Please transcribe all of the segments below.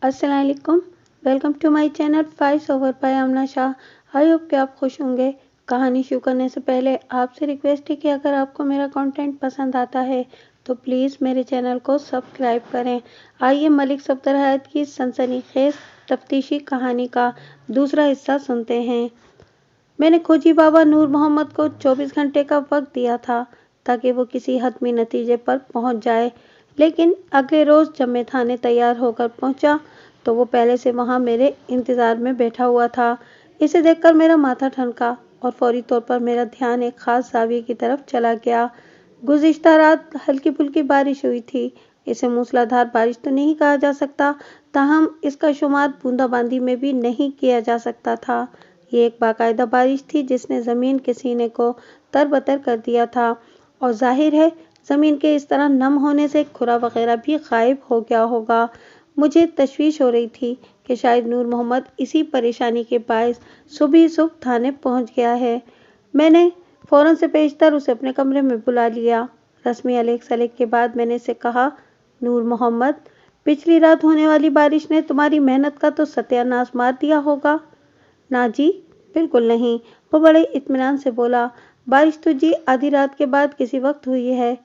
अस्सलाम वालेकुम। Welcome to my channel voice over by Amna Shah. I hope कि आप खुश होंगे। कहानी शुरू करने से पहले आपसे रिक्वेस्ट है कि अगर आपको मेरा कंटेंट पसंद आता है तो प्लीज़ मेरे चैनल को सब्सक्राइब करें। आइए मलिक सफदर हयात की सनसनीखेज तफ्तीशी कहानी का दूसरा हिस्सा सुनते हैं। मैंने खोजी बाबा नूर मोहम्मद को 24 घंटे का वक्त दिया था ताकि वो किसी हतमी नतीजे पर पहुंच जाए, लेकिन अगले रोज़ जब मैं थाने तैयार होकर पहुंचा तो वो पहले से वहां मेरे इंतज़ार में बैठा हुआ था। इसे देखकर मेरा माथा ठनका और फौरी तौर पर मेरा ध्यान एक खास जाविये की तरफ चला गया। गुज़िश्ता रात हल्की फुल्की बारिश हुई थी। इसे मूसलाधार बारिश तो नहीं कहा जा सकता, ताहम इसका शुमार बूंदाबांदी में भी नहीं किया जा सकता था। ये एक बाकायदा बारिश थी जिसने ज़मीन के सीने को तरबतर कर दिया था, और जाहिर है ज़मीन के इस तरह नम होने से खुरा वगैरह भी गायब हो गया होगा। मुझे तशवीश हो रही थी कि शायद नूर मोहम्मद इसी परेशानी के बायस सुबह ही सुबह थाने पहुंच गया है। मैंने फ़ौरन से पेशतर उसे अपने कमरे में बुला लिया। रस्मी अलैक सलेक के बाद मैंने इसे कहा, नूर मोहम्मद, पिछली रात होने वाली बारिश ने तुम्हारी मेहनत का तो सत्यानाश मार दिया होगा। ना जी, बिल्कुल नहीं, वो बड़े इत्मीनान से बोला। बारिश तो जी आधी रात के बाद किसी वक्त हुई है।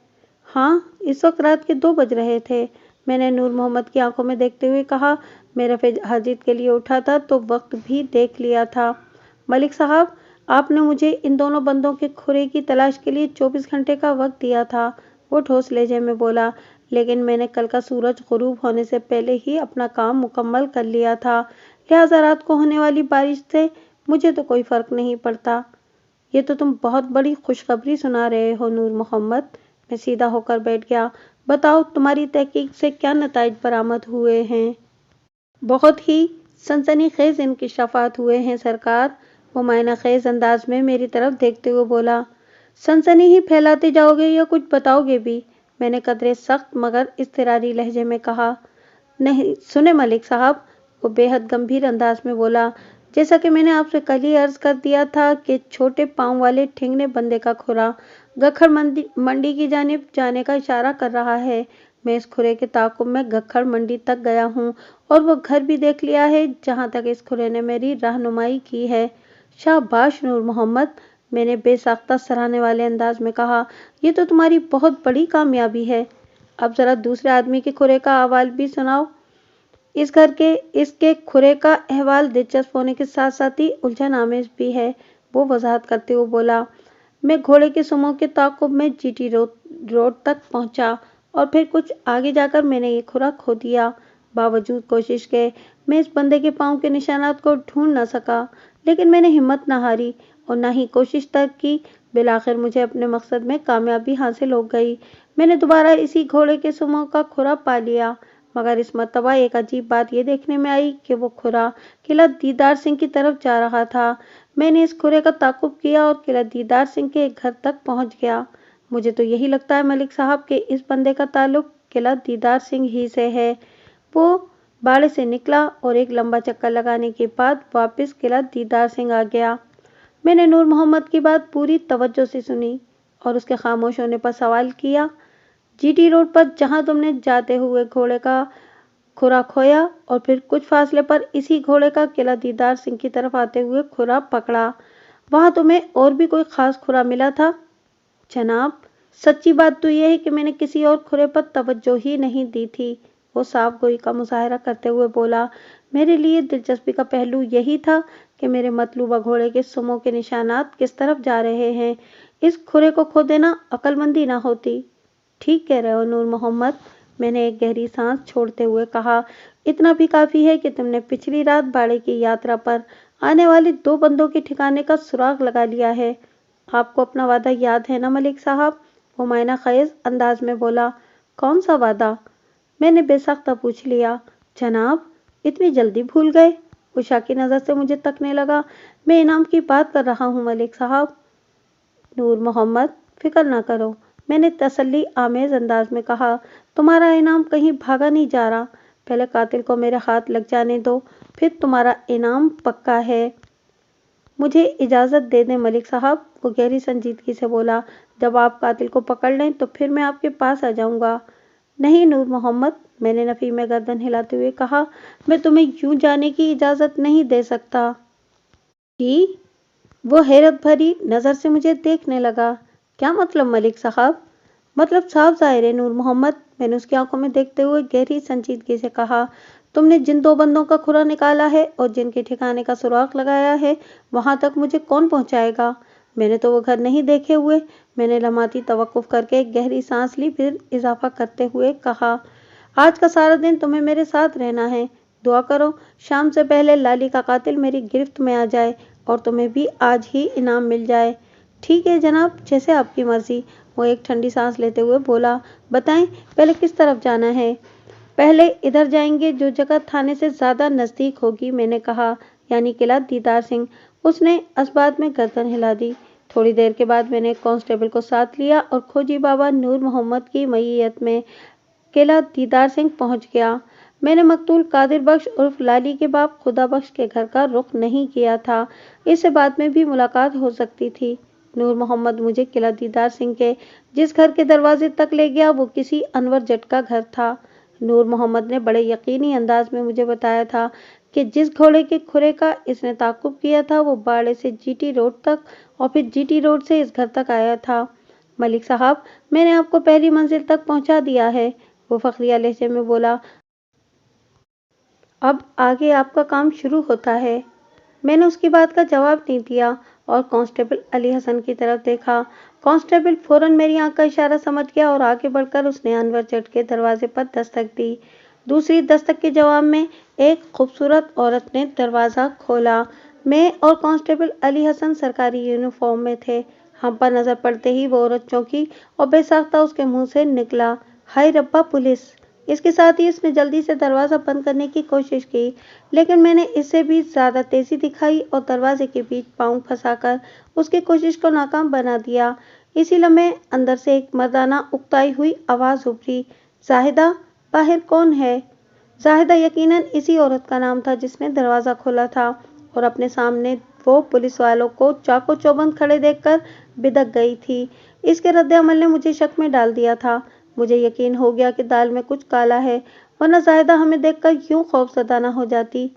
हाँ, इस वक्त रात के 2 बज रहे थे। मैंने नूर मोहम्मद की आंखों में देखते हुए कहा। मैं रफ़े हाजिर के लिए उठा था तो वक्त भी देख लिया था। मलिक साहब, आपने मुझे इन दोनों बंदों के खुरे की तलाश के लिए 24 घंटे का वक्त दिया था, वो ठोस लहजे में बोला। लेकिन मैंने कल का सूरज गुरूब होने से पहले ही अपना काम मुकम्मल कर लिया था, लिहाजा रात को होने वाली बारिश से मुझे तो कोई फ़र्क नहीं पड़ता। ये तो तुम बहुत बड़ी खुशखबरी सुना रहे हो नूर मोहम्मद। मैं सीधा होकर बैठ गया। बताओ, तुम्हारी तहकीक से क्या नताइज बरामद हुए हैं? बहुत ही सनसनीखेज इंकशाफात हुए हैं सरकार, वो मायनाखेज अंदाज में मेरी तरफ देखते हुए बोला। सनसनी ही फैलाते जाओगे या कुछ बताओगे भी? मैंने कदरे सख्त मगर इज़्तिरारी लहजे में कहा। नहीं सुने मलिक साहब, वो बेहद गंभीर अंदाज में बोला। जैसा कि मैंने आपसे कल ही अर्ज कर दिया था कि छोटे पाँव वाले ठिंगने बंदे का खुरा गखर मंडी की जानिब जाने का इशारा कर रहा है। मैं इस खुरे के ताक़ुब में गखर मंडी तक गया हूँ और वो घर भी देख लिया है जहाँ तक इस खुरे ने मेरी रहनुमाई की है। शाबाश नूर मोहम्मद, मैंने बेसाख्ता सराहने वाले अंदाज में कहा। ये तो तुम्हारी बहुत बड़ी कामयाबी है। अब ज़रा दूसरे आदमी के खुरे का अहवाल भी सुनाओ। इस घर के इसके खुरे का अहवाल दिलचस्प होने के साथ साथ ही उलझन आमेज भी है, वो वजाहत करते हुए बोला। मैं घोड़े के सुमों के ताक़ुब में जीटी रोड तक पहुंचा और फिर कुछ आगे जाकर मैंने ये खुरा खो दिया। बावजूद कोशिश के मैं इस बंदे के पाँव के निशानात को ढूंढ न सका, लेकिन मैंने हिम्मत न हारी और न ही कोशिश तक की। बिलाखिर मुझे अपने मकसद में कामयाबी हासिल हो गई। मैंने दोबारा इसी घोड़े के सुमों का खुरा पा लिया, मगर इस मर्तबा एक अजीब बात यह देखने में आई कि वो खुरा किला दीदार सिंह की तरफ जा रहा था। मैंने इस खुरे का ताक़ुब किया और किला दीदार सिंह के घर तक पहुंच गया। मुझे तो यही लगता है मलिक साहब कि इस बंदे का ताल्लुक किला दीदार सिंह ही से है। वो बाड़े से निकला और एक लंबा चक्कर लगाने के बाद वापस किला दीदार सिंह आ गया। मैंने नूर मोहम्मद की बात पूरी तवज्जो से सुनी और उसके खामोश होने पर सवाल किया। जीटी रोड पर जहां तुमने जाते हुए घोड़े का खुरा खोया और फिर कुछ फासले पर इसी घोड़े का किला दीदार सिंह की तरफ आते हुए खुरा पकड़ा, वहां तुम्हें और भी कोई खास खुरा मिला था? जनाब, सच्ची बात तो यह है कि मैंने किसी और खुरे पर तवज्जो ही नहीं दी थी, वो साफ गोई का मुजाहरा करते हुए बोला। मेरे लिए दिलचस्पी का पहलू यही था कि मेरे मतलूबा घोड़े के सुमों के निशानात किस तरफ जा रहे हैं। इस खुरे को खो देना अक्लमंदी ना होती। ठीक कह रहे हो नूर मोहम्मद, मैंने एक गहरी सांस छोड़ते हुए कहा। इतना भी काफ़ी है कि तुमने पिछली रात बाड़े की यात्रा पर आने वाले 2 बंदों के ठिकाने का सुराग लगा लिया है। आपको अपना वादा याद है ना मलिक साहब? वो मायना ख़ेज़ अंदाज में बोला। कौन सा वादा? मैंने बेसाख्ता पूछ लिया। जनाब, इतनी जल्दी भूल गए? वो शाकी नज़र से मुझे तकने लगा। मैं इनाम की बात कर रहा हूँ मलिक साहब। नूर मोहम्मद, फिक्र ना करो, मैंने तसल्ली आमेज अंदाज में कहा। तुम्हारा इनाम कहीं भागा नहीं जा रहा। पहले कातिल को मेरे हाथ लग जाने दो, फिर तुम्हारा इनाम पक्का है। मुझे इजाज़त दे दें मलिक साहब, वो गहरी संजीदगी से बोला। जब आप कातिल को पकड़ लें तो फिर मैं आपके पास आ जाऊंगा। नहीं नूर मोहम्मद, मैंने नफी में गर्दन हिलाते हुए कहा, मैं तुम्हें यूं जाने की इजाजत नहीं दे सकता। जी? वो हैरत भरी नजर से मुझे देखने लगा। क्या मतलब मलिक साहब? मतलब साफ जाहिर है नूर मोहम्मद, मैंने उसकी आंखों में देखते हुए गहरी संजीदगी से कहा, तुमने जिन दो बंदों का खुरा निकाला है और जिनके ठिकाने का सुराग लगाया है, वहां तक मुझे कौन पहुंचाएगा? मैंने तो वो घर नहीं देखे हुए। मैंने लम्हाती तवक्कुफ करके एक गहरी सांस ली, फिर इजाफा करते हुए कहा, आज का सारा दिन तुम्हें मेरे साथ रहना है। दुआ करो शाम से पहले लाली का कातिल मेरी गिरफ्त में आ जाए और तुम्हें भी आज ही इनाम मिल जाए। ठीक है जनाब, जैसे आपकी मर्जी। वो एक ठंडी सांस लेते हुए बोला, बताएं पहले किस तरफ जाना है? पहले इधर जाएंगे जो जगह थाने से ज्यादा नजदीक होगी, मैंने कहा, यानी किला दीदार सिंह। उसने असबात में गर्दन हिला दी। थोड़ी देर के बाद मैंने एक कांस्टेबल को साथ लिया और खोजी बाबा नूर मोहम्मद की मईयत में किला दीदार सिंह पहुंच गया। मैंने मकतूल कादिर बख्श उर्फ लाली के बाप खुदा बख्श के घर का रुख नहीं किया था, इससे बाद में भी मुलाकात हो सकती थी। नूर मोहम्मद मुझे किला दीदार सिंह के जिस घर के दरवाजे तक ले गया वो किसी अनवर जट का घर था। नूर मोहम्मद ने बड़े यकीनी अंदाज में मुझे बताया था कि जिस घोड़े के खुरे का इसने ताकुब किया था वो बाड़े से जीटी रोड तक और फिर जीटी रोड से इस घर तक आया था। मलिक साहब, मैंने आपको पहली मंजिल तक पहुंचा दिया है, वो फखरिया लहजे में बोला, अब आगे आपका काम शुरू होता है। मैंने उसकी बात का जवाब नहीं दिया और कांस्टेबल अली हसन की तरफ देखा। कांस्टेबल फौरन मेरी आंख का इशारा समझ गया और आगे बढ़कर उसने अनवर जट के दरवाजे पर दस्तक दी। दूसरी दस्तक के जवाब में एक खूबसूरत औरत ने दरवाजा खोला। मैं और कांस्टेबल अली हसन सरकारी यूनिफॉर्म में थे। हम पर नजर पड़ते ही वो औरत चौंकी और बेसाख्ता उसके मुंह से निकला, हाय रब्बा पुलिस। इसके साथ ही उसने जल्दी से दरवाजा बंद करने की कोशिश की, लेकिन मैंने इससे भी ज्यादा तेजी दिखाई और दरवाजे के बीच पांव फंसाकर उसकी कोशिश को नाकाम बना दिया। इसी लम्हे अंदर से एक मर्दाना उकताई हुई आवाज उभरी, जाहिदा, बाहर कौन है? जाहिदा यकीनन इसी औरत का नाम था जिसने दरवाजा खोला था और अपने सामने वो पुलिस वालों को चाको चौबंद खड़े देखकर बिदक गई थी। इसके रद्द-ए-अमल ने मुझे शक में डाल दिया था। मुझे यकीन हो गया कि दाल में कुछ काला है, वरना जाहिदा हमें देखकर यूं खौफजदा न हो जाती।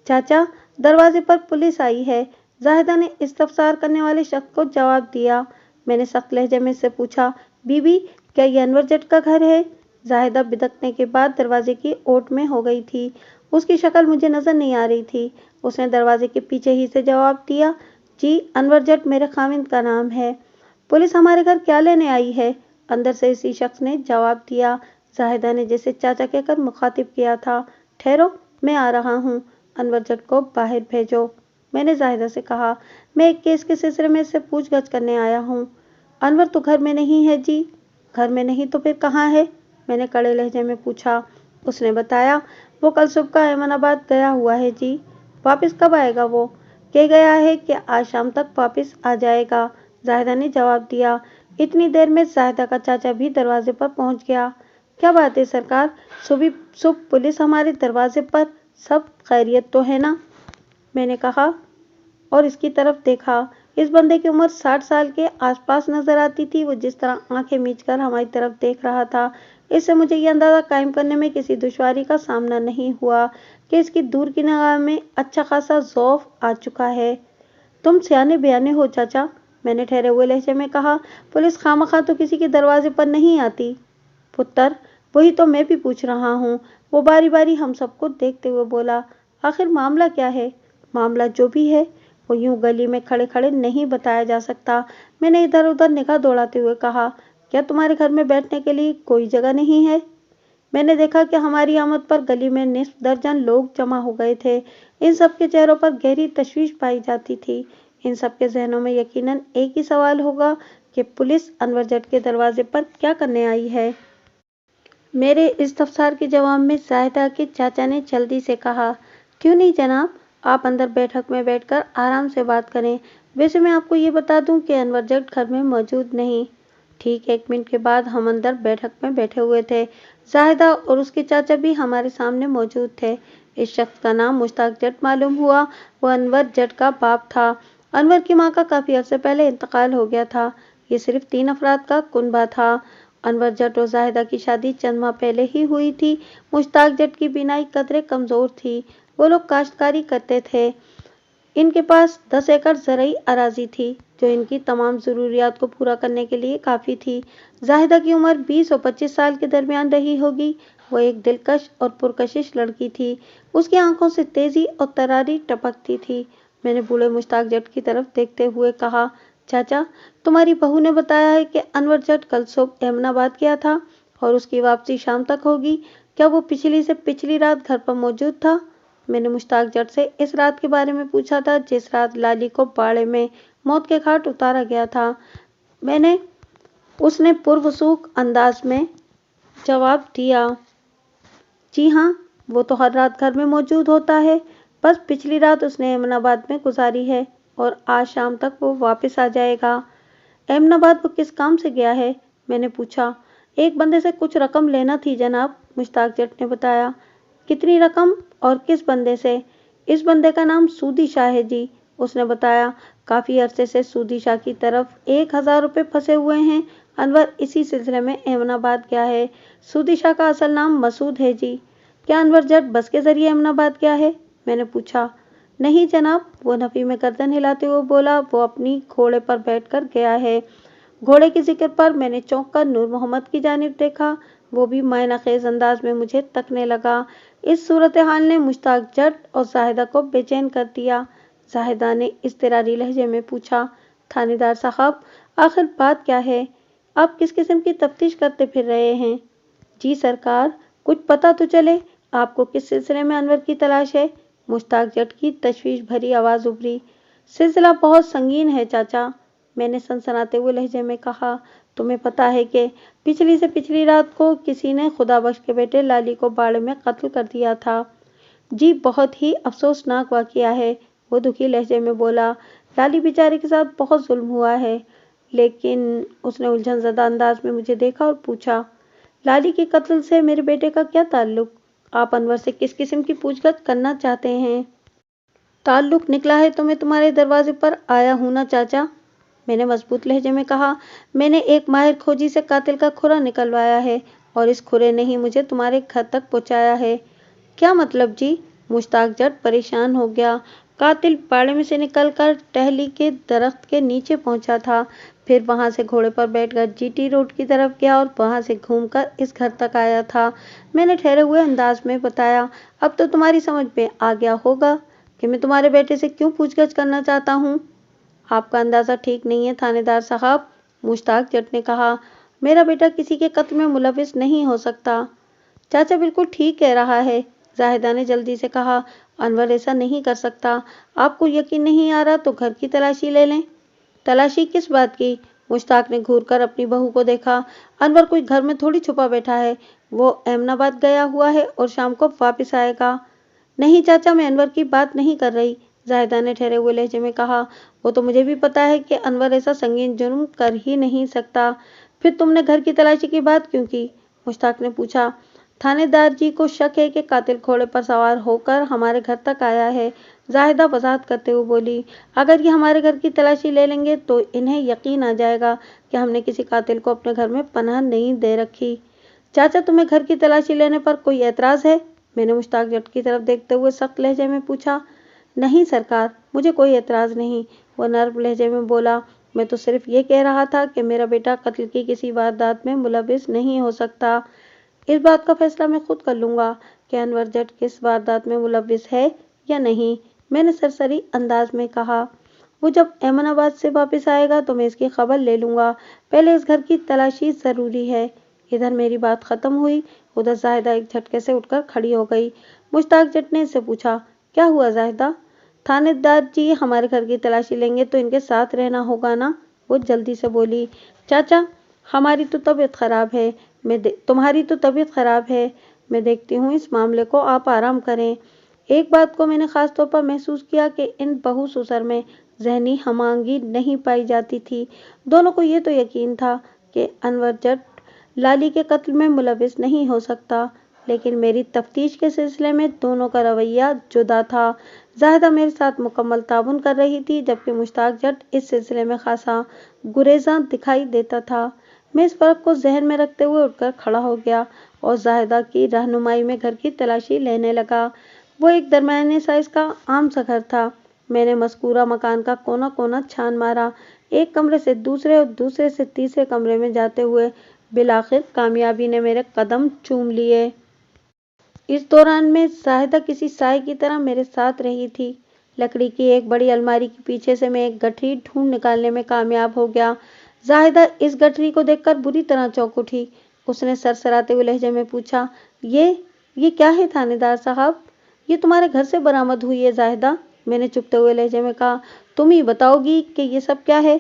चाचा, दरवाजे पर पुलिस आई है, जाहिदा ने इस्तफसार करने वाले शख्स को जवाब दिया। मैंने सख्त लहजे में से पूछा, बीबी, क्या ये अनवर जट का घर है? जाहिदा बिदकने के बाद दरवाजे की ओट में हो गई थी। उसकी शक्ल मुझे नजर नहीं आ रही थी। उसने दरवाजे के पीछे ही से जवाब दिया, जी, अनवर जट मेरे खाविंद का नाम है। पुलिस हमारे घर क्या लेने आई है? अंदर से इसी शख्स ने जवाब दिया। जाहिदा ने जैसे चाचा कहकर मुखातिब किया था, ठहरो, मैं आ रहा हूँ, अनवर जट को बाहर भेजो। मैंने जाहिदा से कहा, मैं एक केस के सिलसिले में इससे पूछगछ करने आया हूँ। अनवर तो घर में नहीं है जी। घर में नहीं तो फिर कहाँ है? मैंने कड़े लहजे में पूछा। उसने बताया, वो कल सुबह अहमदाबाद गया हुआ है जी। वापस कब आएगा वो? कह गया है कि आज शाम तक वापस आ जाएगा, जाहिदा ने जवाब दिया। इतनी देर में जाहिदा का चाचा भी दरवाजे पर पहुंच गया। क्या बात है सरकार, सुबह सुबह पुलिस हमारे दरवाजे पर, सब खैरियत तो है ना? मैंने कहा और इसकी तरफ देखा। इस बंदे की उम्र 60 साल के आसपास नजर आती थी। वो जिस तरह आंखें मीचकर हमारी तरफ देख रहा था, इससे मुझे ये अंदाजा कायम करने में किसी दुश्वारी का सामना नहीं हुआ कि इसकी दूर की निगाह में अच्छा खासा ज़ौफ आ चुका है। तुम सियाने बयाने हो चाचा, मैंने ठहरे हुए लहजे में कहा, पुलिस खामखा तो किसी के दरवाजे पर नहीं आती। पुत्र, वही तो मैं भी पूछ रहा हूँ, वो बारी बारी हम सबको देखते हुए बोला। आखिर मामला क्या है? मामला जो भी है वो यूं गली में खड़े खड़े नहीं बताया जा सकता। मैंने इधर उधर निगाह दौड़ाते हुए कहा, क्या तुम्हारे घर में बैठने के लिए कोई जगह नहीं है? मैंने देखा कि हमारी आमद पर गली में निस्फ दर्जन लोग जमा हो गए थे। इन सब के चेहरों पर गहरी तशवीश पाई जाती थी। इन सब के जहनों में यकीनन एक ही सवाल होगा कि पुलिस अनवर जट के दरवाजे पर क्या करने आई है। मेरे इस्तफसार के जवाब में जाहिदा के चाचा ने जल्दी से कहा, क्यों नहीं जनाब, आप अंदर बैठक में बैठकर आराम से बात करें। वैसे मैं आपको ये बता दूं कि अनवर जट घर में मौजूद नहीं। ठीक 1 मिनट के बाद हम अंदर बैठक में बैठे हुए थे। जाहिदा और उसके चाचा भी हमारे सामने मौजूद थे। इस शख्स का नाम मुश्ताक जट मालूम हुआ। वो अनवर जट का बाप था। अनवर की माँ का काफी अर्से पहले इंतकाल हो गया था। ये सिर्फ 3 अफराद का कुनबा था। अनवर जट और जाहिदा की शादी चंद माह पहले ही हुई थी। मुश्ताक जट की बीनाई कदरे कमजोर थी। वो लोग काश्तकारी करते थे। इनके पास 10 एकड़ ज़रई अराजी थी जो इनकी तमाम ज़रूरियात को पूरा करने के लिए काफ़ी थी। जाहिदा की उम्र 20 और 25 साल के दरमियान रही होगी। वो एक दिलकश और पुरकशिश लड़की थी। उसकी आंखों से तेज़ी और तरारी टपकती थी। मैंने बूढ़े मुश्ताक जट की तरफ देखते हुए कहा, चाचा, तुम्हारी बहू ने बताया है कि अनवर जट कल सुबह अहमदाबाद गया था और उसकी वापसी शाम तक होगी। क्या वो पिछली से पिछली रात घर पर मौजूद था? मैंने मुश्ताक जट से इस रात के बारे में पूछा था जिस रात लाली को बाड़े में मौत के घाट उतारा गया था। उसने पुरवसूख अंदाज में जवाब दिया, जी हाँ, वो तो हर रात घर में मौजूद होता है। बस पिछली रात उसने अहमदाबाद में गुजारी है और आज शाम तक वो वापस आ जाएगा। अहमदाबाद वो किस काम से गया है? मैंने पूछा। एक बंदे से कुछ रकम लेना थी जनाब, मुश्ताक जट ने बताया। कितनी रकम और किस बंदे से? इस बंदे का नाम सूदी शाह है जी, उसने बताया। काफ़ी अरसे से सूदी शाह की तरफ 1000 रुपये फंसे हुए हैं। अनवर इसी सिलसिले में अहमदाबाद गया है। सूदी शाह का असल नाम मसूद है जी। क्या अनवर जट बस के जरिए अहमदाबाद गया है? मैंने पूछा। नहीं जनाब, वो नफ़ी में गर्दन हिलाते हुए बोला, वो अपनी घोड़े पर बैठकर गया है। घोड़े के जिक्र पर मैंने चौंक कर नूर मोहम्मद की जानिब देखा। वो भी मायनाखेज अंदाज में मुझे तकने लगा। इस सूरत हाल ने मुश्ताक जट और जाहिदा को बेचैन कर दिया। जाहिदा ने इज़्तिरारी लहजे में पूछा, थानेदार साहब, आखिर बात क्या है? आप किस किस्म की तफ्तीश करते फिर रहे हैं? जी सरकार, कुछ पता तो चले, आपको किस सिलसिले में अनवर की तलाश है? मुश्ताक जट की तशवीश भरी आवाज़ उभरी। सिलसिला बहुत संगीन है चाचा, मैंने सनसनाते हुए लहजे में कहा। तुम्हें पता है कि पिछली से पिछली रात को किसी ने खुदाबख्श के बेटे लाली को बाड़े में कत्ल कर दिया था। जी, बहुत ही अफसोसनाक वाक़या है, वो दुखी लहजे में बोला। लाली बेचारे के साथ बहुत जुल्म हुआ है। लेकिन उसने उलझनज़दा अंदाज में मुझे देखा और पूछा, लाली के कत्ल से मेरे बेटे का क्या ताल्लुक? आप अनवर से किस किस्म की पूछताछ करना चाहते हैं? ताल्लुक निकला है तो मैं तुम्हारे दरवाजे पर आया हूँ ना चाचा, मैंने मजबूत लहजे में कहा। मैंने एक माहिर खोजी से कातिल का खुरा निकलवाया है और इस खुरे ने ही मुझे तुम्हारे घर तक पहुँचाया है। क्या मतलब जी? मुश्ताक जट परेशान हो गया। कातिल बाड़े में से निकलकर टहली के दरख्त के नीचे पहुंचा था, फिर वहां से घोड़े पर बैठकर जीटी रोड की तरफ गया और वहां से घूमकर इस घर तक आया था, मैंने ठहरे हुए अंदाज में बताया। अब तो तुम्हारी समझ में आ गया होगा कि मैं तुम्हारे बेटे से क्यों पूछगछ करना चाहता हूँ। आपका अंदाज़ा ठीक नहीं है थानेदार साहब, मुश्ताक जट ने कहा। मेरा बेटा किसी के कत्ल में मुलविस नहीं हो सकता। चाचा बिल्कुल ठीक कह रहा है, जाहिदा ने जल्दी से कहा। अनवर ऐसा नहीं कर सकता। आपको यकीन नहीं आ रहा तो घर की तलाशी ले लें। तलाशी किस बात की? मुश्ताक ने घूरकर अपनी बहू को देखा। अनवर कोई घर में थोड़ी छुपा बैठा है, वो अहमदाबाद गया हुआ है और शाम को वापस आएगा। नहीं चाचा, मैं अनवर की बात नहीं कर रही, जाहिदा ने ठहरे हुए लहजे में कहा। वो तो मुझे भी पता है कि अनवर ऐसा संगीन जुर्म कर ही नहीं सकता। फिर तुमने घर की तलाशी की बात क्यों की? मुश्ताक ने पूछा। थानेदार जी को शक है कि कातिल घोड़े पर सवार होकर हमारे घर तक आया है, जाहिदा वजाहत करते हुए बोली। अगर ये हमारे घर की तलाशी ले लेंगे तो इन्हें यकीन आ जाएगा कि हमने किसी कातिल को अपने घर में पनाह नहीं दे रखी। चाचा, तुम्हें घर की तलाशी लेने पर कोई एतराज़ है? मैंने मुश्ताक जट की तरफ देखते हुए सख्त लहजे में पूछा। नहीं सरकार, मुझे कोई एतराज़ नहीं, वह नर्म लहजे में बोला। मैं तो सिर्फ ये कह रहा था कि मेरा बेटा कत्ल की किसी वारदात में मुलविस नहीं हो सकता। इस बात का फैसला मैं खुद कर लूँगा कि अनवर जट किस वारदात में मुलविस है या नहीं, मैंने सरसरी अंदाज में कहा। वो जब अहमदाबाद से वापस आएगा तो मैं इसकी खबर ले लूँगा। पहले इस घर की तलाशी ज़रूरी है। इधर मेरी बात ख़त्म हुई, उधर जाहिदा एक झटके से उठकर खड़ी हो गई। मुश्ताक जट ने इससे पूछा, क्या हुआ जाहिदा? थानेदार जी हमारे घर की तलाशी लेंगे तो इनके साथ रहना होगा ना, वो जल्दी से बोली। चाचा, हमारी तो तबीयत ख़राब है, तुम्हारी तो तबीयत ख़राब है, मैं देखती हूँ इस मामले को आप आराम करें। एक बात को मैंने ख़ास तौर पर महसूस किया कि इन बहू ससुर में जहनी हमांगी नहीं पाई जाती थी। दोनों को ये तो यकीन था कि अनवर जट लाली के कत्ल में मुलविस नहीं हो सकता, लेकिन मेरी तफ्तीश के सिलसिले में दोनों का रवैया जुदा था। जाहिदा मेरे साथ मुकम्मल ताउन कर रही थी, जबकि मुश्ताक जट इस सिलसिले में खासा गुरेज़ां दिखाई देता था। मैं इस फर्क को जहन में रखते हुए उठकर खड़ा हो गया और जाहिदा की रहनुमाई में घर की तलाशी लेने लगा। वो एक दरमियाने साइज का आम सा घर था। मैंने मस्कूरा मकान का कोना कोना छान मारा, एक कमरे से दूसरे और दूसरे से तीसरे कमरे में जाते हुए बिलाखिर कामयाबी ने मेरे कदम चूम लिए। इस दौरान में जाहिदा किसी साय की तरह मेरे साथ रही थी। लकड़ी की एक बड़ी अलमारी के पीछे से मैं एक गठरी ढूंढ निकालने में कामयाब हो गया। जाहिदा इस गठरी को देखकर बुरी तरह चौंक उठी। उसने सरसराते हुए लहजे में पूछा, ये क्या है थानेदार साहब? ये तुम्हारे घर से बरामद हुई है जाहिदा? मैंने चुपते हुए लहजे में कहा। तुम ही बताओगी कि ये सब क्या है?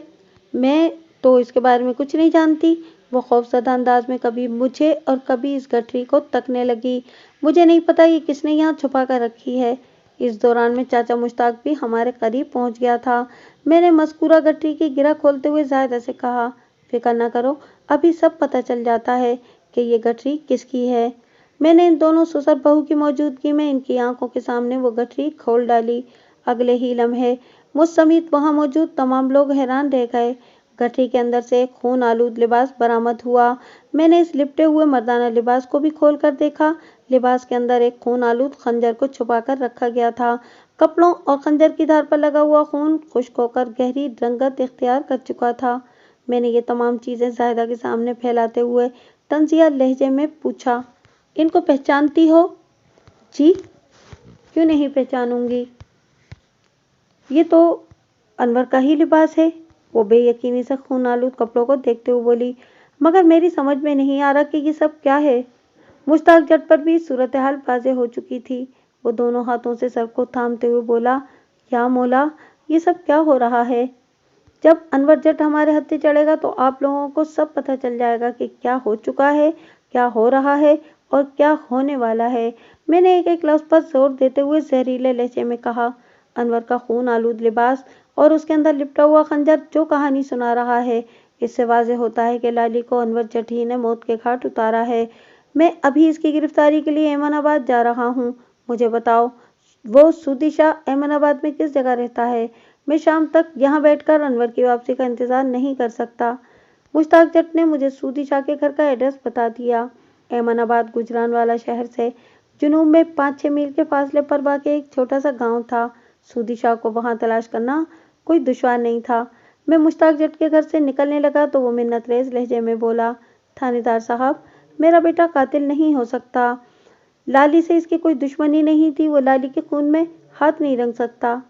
मैं तो इसके बारे में कुछ नहीं जानती। वो खौफजदा अंदाज में कभी मुझे और कभी इस गठरी को तकने लगी। मुझे नहीं पता ये किसने यहाँ छुपा कर रखी है। इस दौरान में चाचा मुश्ताक भी हमारे करीब पहुंच गया था। मैंने मस्कूरा गठरी की गिरा खोलते हुए जाहिदा से कहा, फिक्र न करो, अभी सब पता चल जाता है कि ये गठरी किसकी है। मैंने इन दोनों ससुर बहू की मौजूदगी में इनकी आंखों के सामने वो गठरी खोल डाली। अगले ही लम्हे मुझ समेत वहां मौजूद तमाम लोग हैरान रह गए। गठरी के अंदर से एक खून आलूद लिबास बरामद हुआ। मैंने इस लिपटे हुए मर्दाना लिबास को भी खोल कर देखा। लिबास के अंदर एक खून आलूद खंजर को छुपाकर रखा गया था। कपड़ों और खंजर की धार पर लगा हुआ खून खुश्क होकर गहरी रंगत इख्तियार कर चुका था। मैंने ये तमाम चीजें जाहिदा के सामने फैलाते हुए तंजिया लहजे में पूछा, इनको पहचानती हो? जी, क्यों नहीं पहचानूंगी, ये तो अनवर का ही लिबास है। वो बेयकीनी से खून आलूद कपड़ों को देखते हुए बोली, मगर मेरी समझ में नहीं आ रहा कि ये सब क्या है। मुश्ताक जट पर भी सूरत हाल वाज़ेह हो चुकी थी। वो दोनों हाथों से सर को थामते हुए बोला, या मौला, ये सब क्या हो रहा है? जब अनवर जट हमारे हत्थे चढ़ेगा तो आप लोगों को सब पता चल जाएगा कि क्या हो चुका है, क्या हो रहा है और क्या होने वाला है। मैंने एक एक लफ्ज़ पर जोर देते हुए जहरीले लहजे में कहा। अनवर का खून आलूद लिबास और उसके अंदर लिपटा हुआ खंजर जो कहानी सुना रहा है, इससे वाज़ेह होता है कि लाली को अनवर जट ही ने मौत के घाट उतारा है। मैं अभी इसकी गिरफ्तारी के लिए एमनाबाद जा रहा हूँ। मुझे बताओ, वो सूदी शाह एमनाबाद में किस जगह रहता है? मैं शाम तक यहाँ बैठकर अनवर की वापसी का इंतजार नहीं कर सकता। मुश्ताक जट ने मुझे सूदी शाह के घर का एड्रेस बता दिया। एमनाबाद गुजरानवाला शहर से जुनूब में 5-6 मील के फासले पर वाक़ एक छोटा सा गांव था। सूदी शाह को वहां तलाश करना कोई दुश्वार नहीं था। मैं मुश्ताक जट के घर से निकलने लगा तो वो मिन्नतरेज लहजे में बोला, थानेदार साहब, मेरा बेटा कातिल नहीं हो सकता। लाली से इसकी कोई दुश्मनी नहीं थी, वो लाली के खून में हाथ नहीं रंग सकता।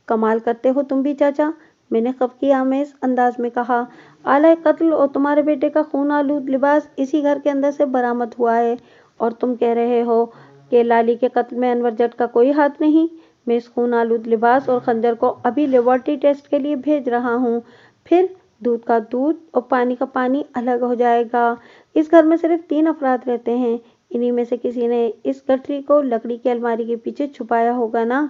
कमाल करते हो तुम भी चाचा, मैंने खफकी आमेज अंदाज में कहा। आला कत्ल और तुम्हारे बेटे का खून आलूद लिबास इसी घर के अंदर से बरामद हुआ है और तुम कह रहे हो कि लाली के कत्ल में अनवर जट का कोई हाथ नहीं। मैं इस खून आलूद लिबास और खंजर को अभी लेबोरेटरी टेस्ट के लिए भेज रहा हूँ। फिर दूध का दूध और पानी का पानी अलग हो जाएगा। इस घर में सिर्फ 3 अफराद रहते हैं। इन्हीं में से किसी ने इस गठरी को लकड़ी की अलमारी के पीछे छुपाया होगा ना?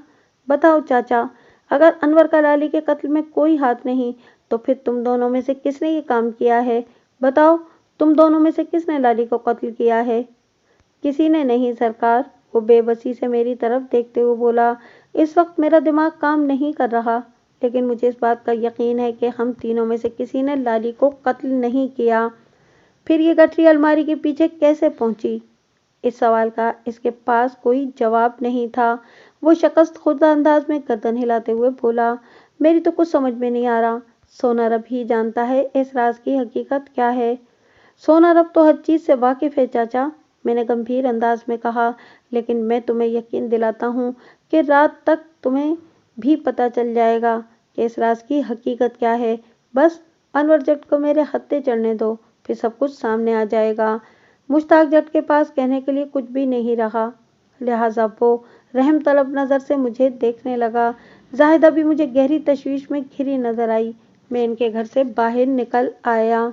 बताओ चाचा, अगर अनवर का लाली के कत्ल में कोई हाथ नहीं तो फिर तुम दोनों में से किसने ये काम किया है? बताओ, तुम दोनों में से किसने लाली को कत्ल किया है? किसी ने नहीं सरकार, वो बेबसी से मेरी तरफ देखते हुए बोला। इस वक्त मेरा दिमाग काम नहीं कर रहा, लेकिन मुझे इस बात का यकीन है कि हम तीनों में से किसी ने लाली को कत्ल नहीं किया। फिर ये गठरी अलमारी के पीछे कैसे पहुंची? इस सवाल का इसके पास कोई जवाब नहीं था। वो शख्स खुदा अंदाज में गर्दन हिलाते हुए बोला, मेरी तो कुछ समझ में नहीं आ रहा। सोना रब ही जानता है इस राज की हकीकत क्या है। सोना रब तो हर चीज से वाकिफ है चाचा, मैंने गंभीर अंदाज में कहा, लेकिन मैं तुम्हें यकीन दिलाता हूँ कि रात तक तुम्हें भी पता चल जाएगा कि इस राज की हकीकत क्या है। बस अनवर जट को मेरे हत्थे चढ़ने दो, फिर सब कुछ सामने आ जाएगा। मुश्ताक जट के पास कहने के लिए कुछ भी नहीं रहा, लिहाजा वो रहम तलब नज़र से मुझे देखने लगा। जाहिदा भी मुझे गहरी तशवीश में घिरी नजर आई। मैं इनके घर से बाहर निकल आया।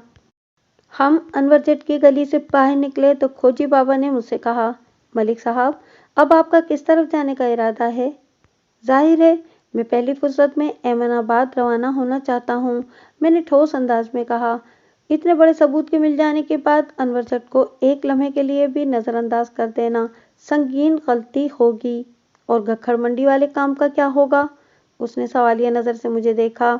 हम अनवर जट की गली से बाहर निकले तो खोजी बाबा ने मुझसे कहा, मलिक साहब, अब आपका किस तरफ जाने का इरादा है? जाहिर है मैं पहली फुर्सत में एमनाबाद रवाना होना चाहता हूँ, मैंने ठोस अंदाज में कहा। इतने बड़े सबूत के मिल जाने के बाद अनवर जट को एक लम्हे के लिए भी नज़रअंदाज कर देना संगीन गलती होगी। और गखड़ मंडी वाले काम का क्या होगा? उसने सवालिया नज़र से मुझे देखा।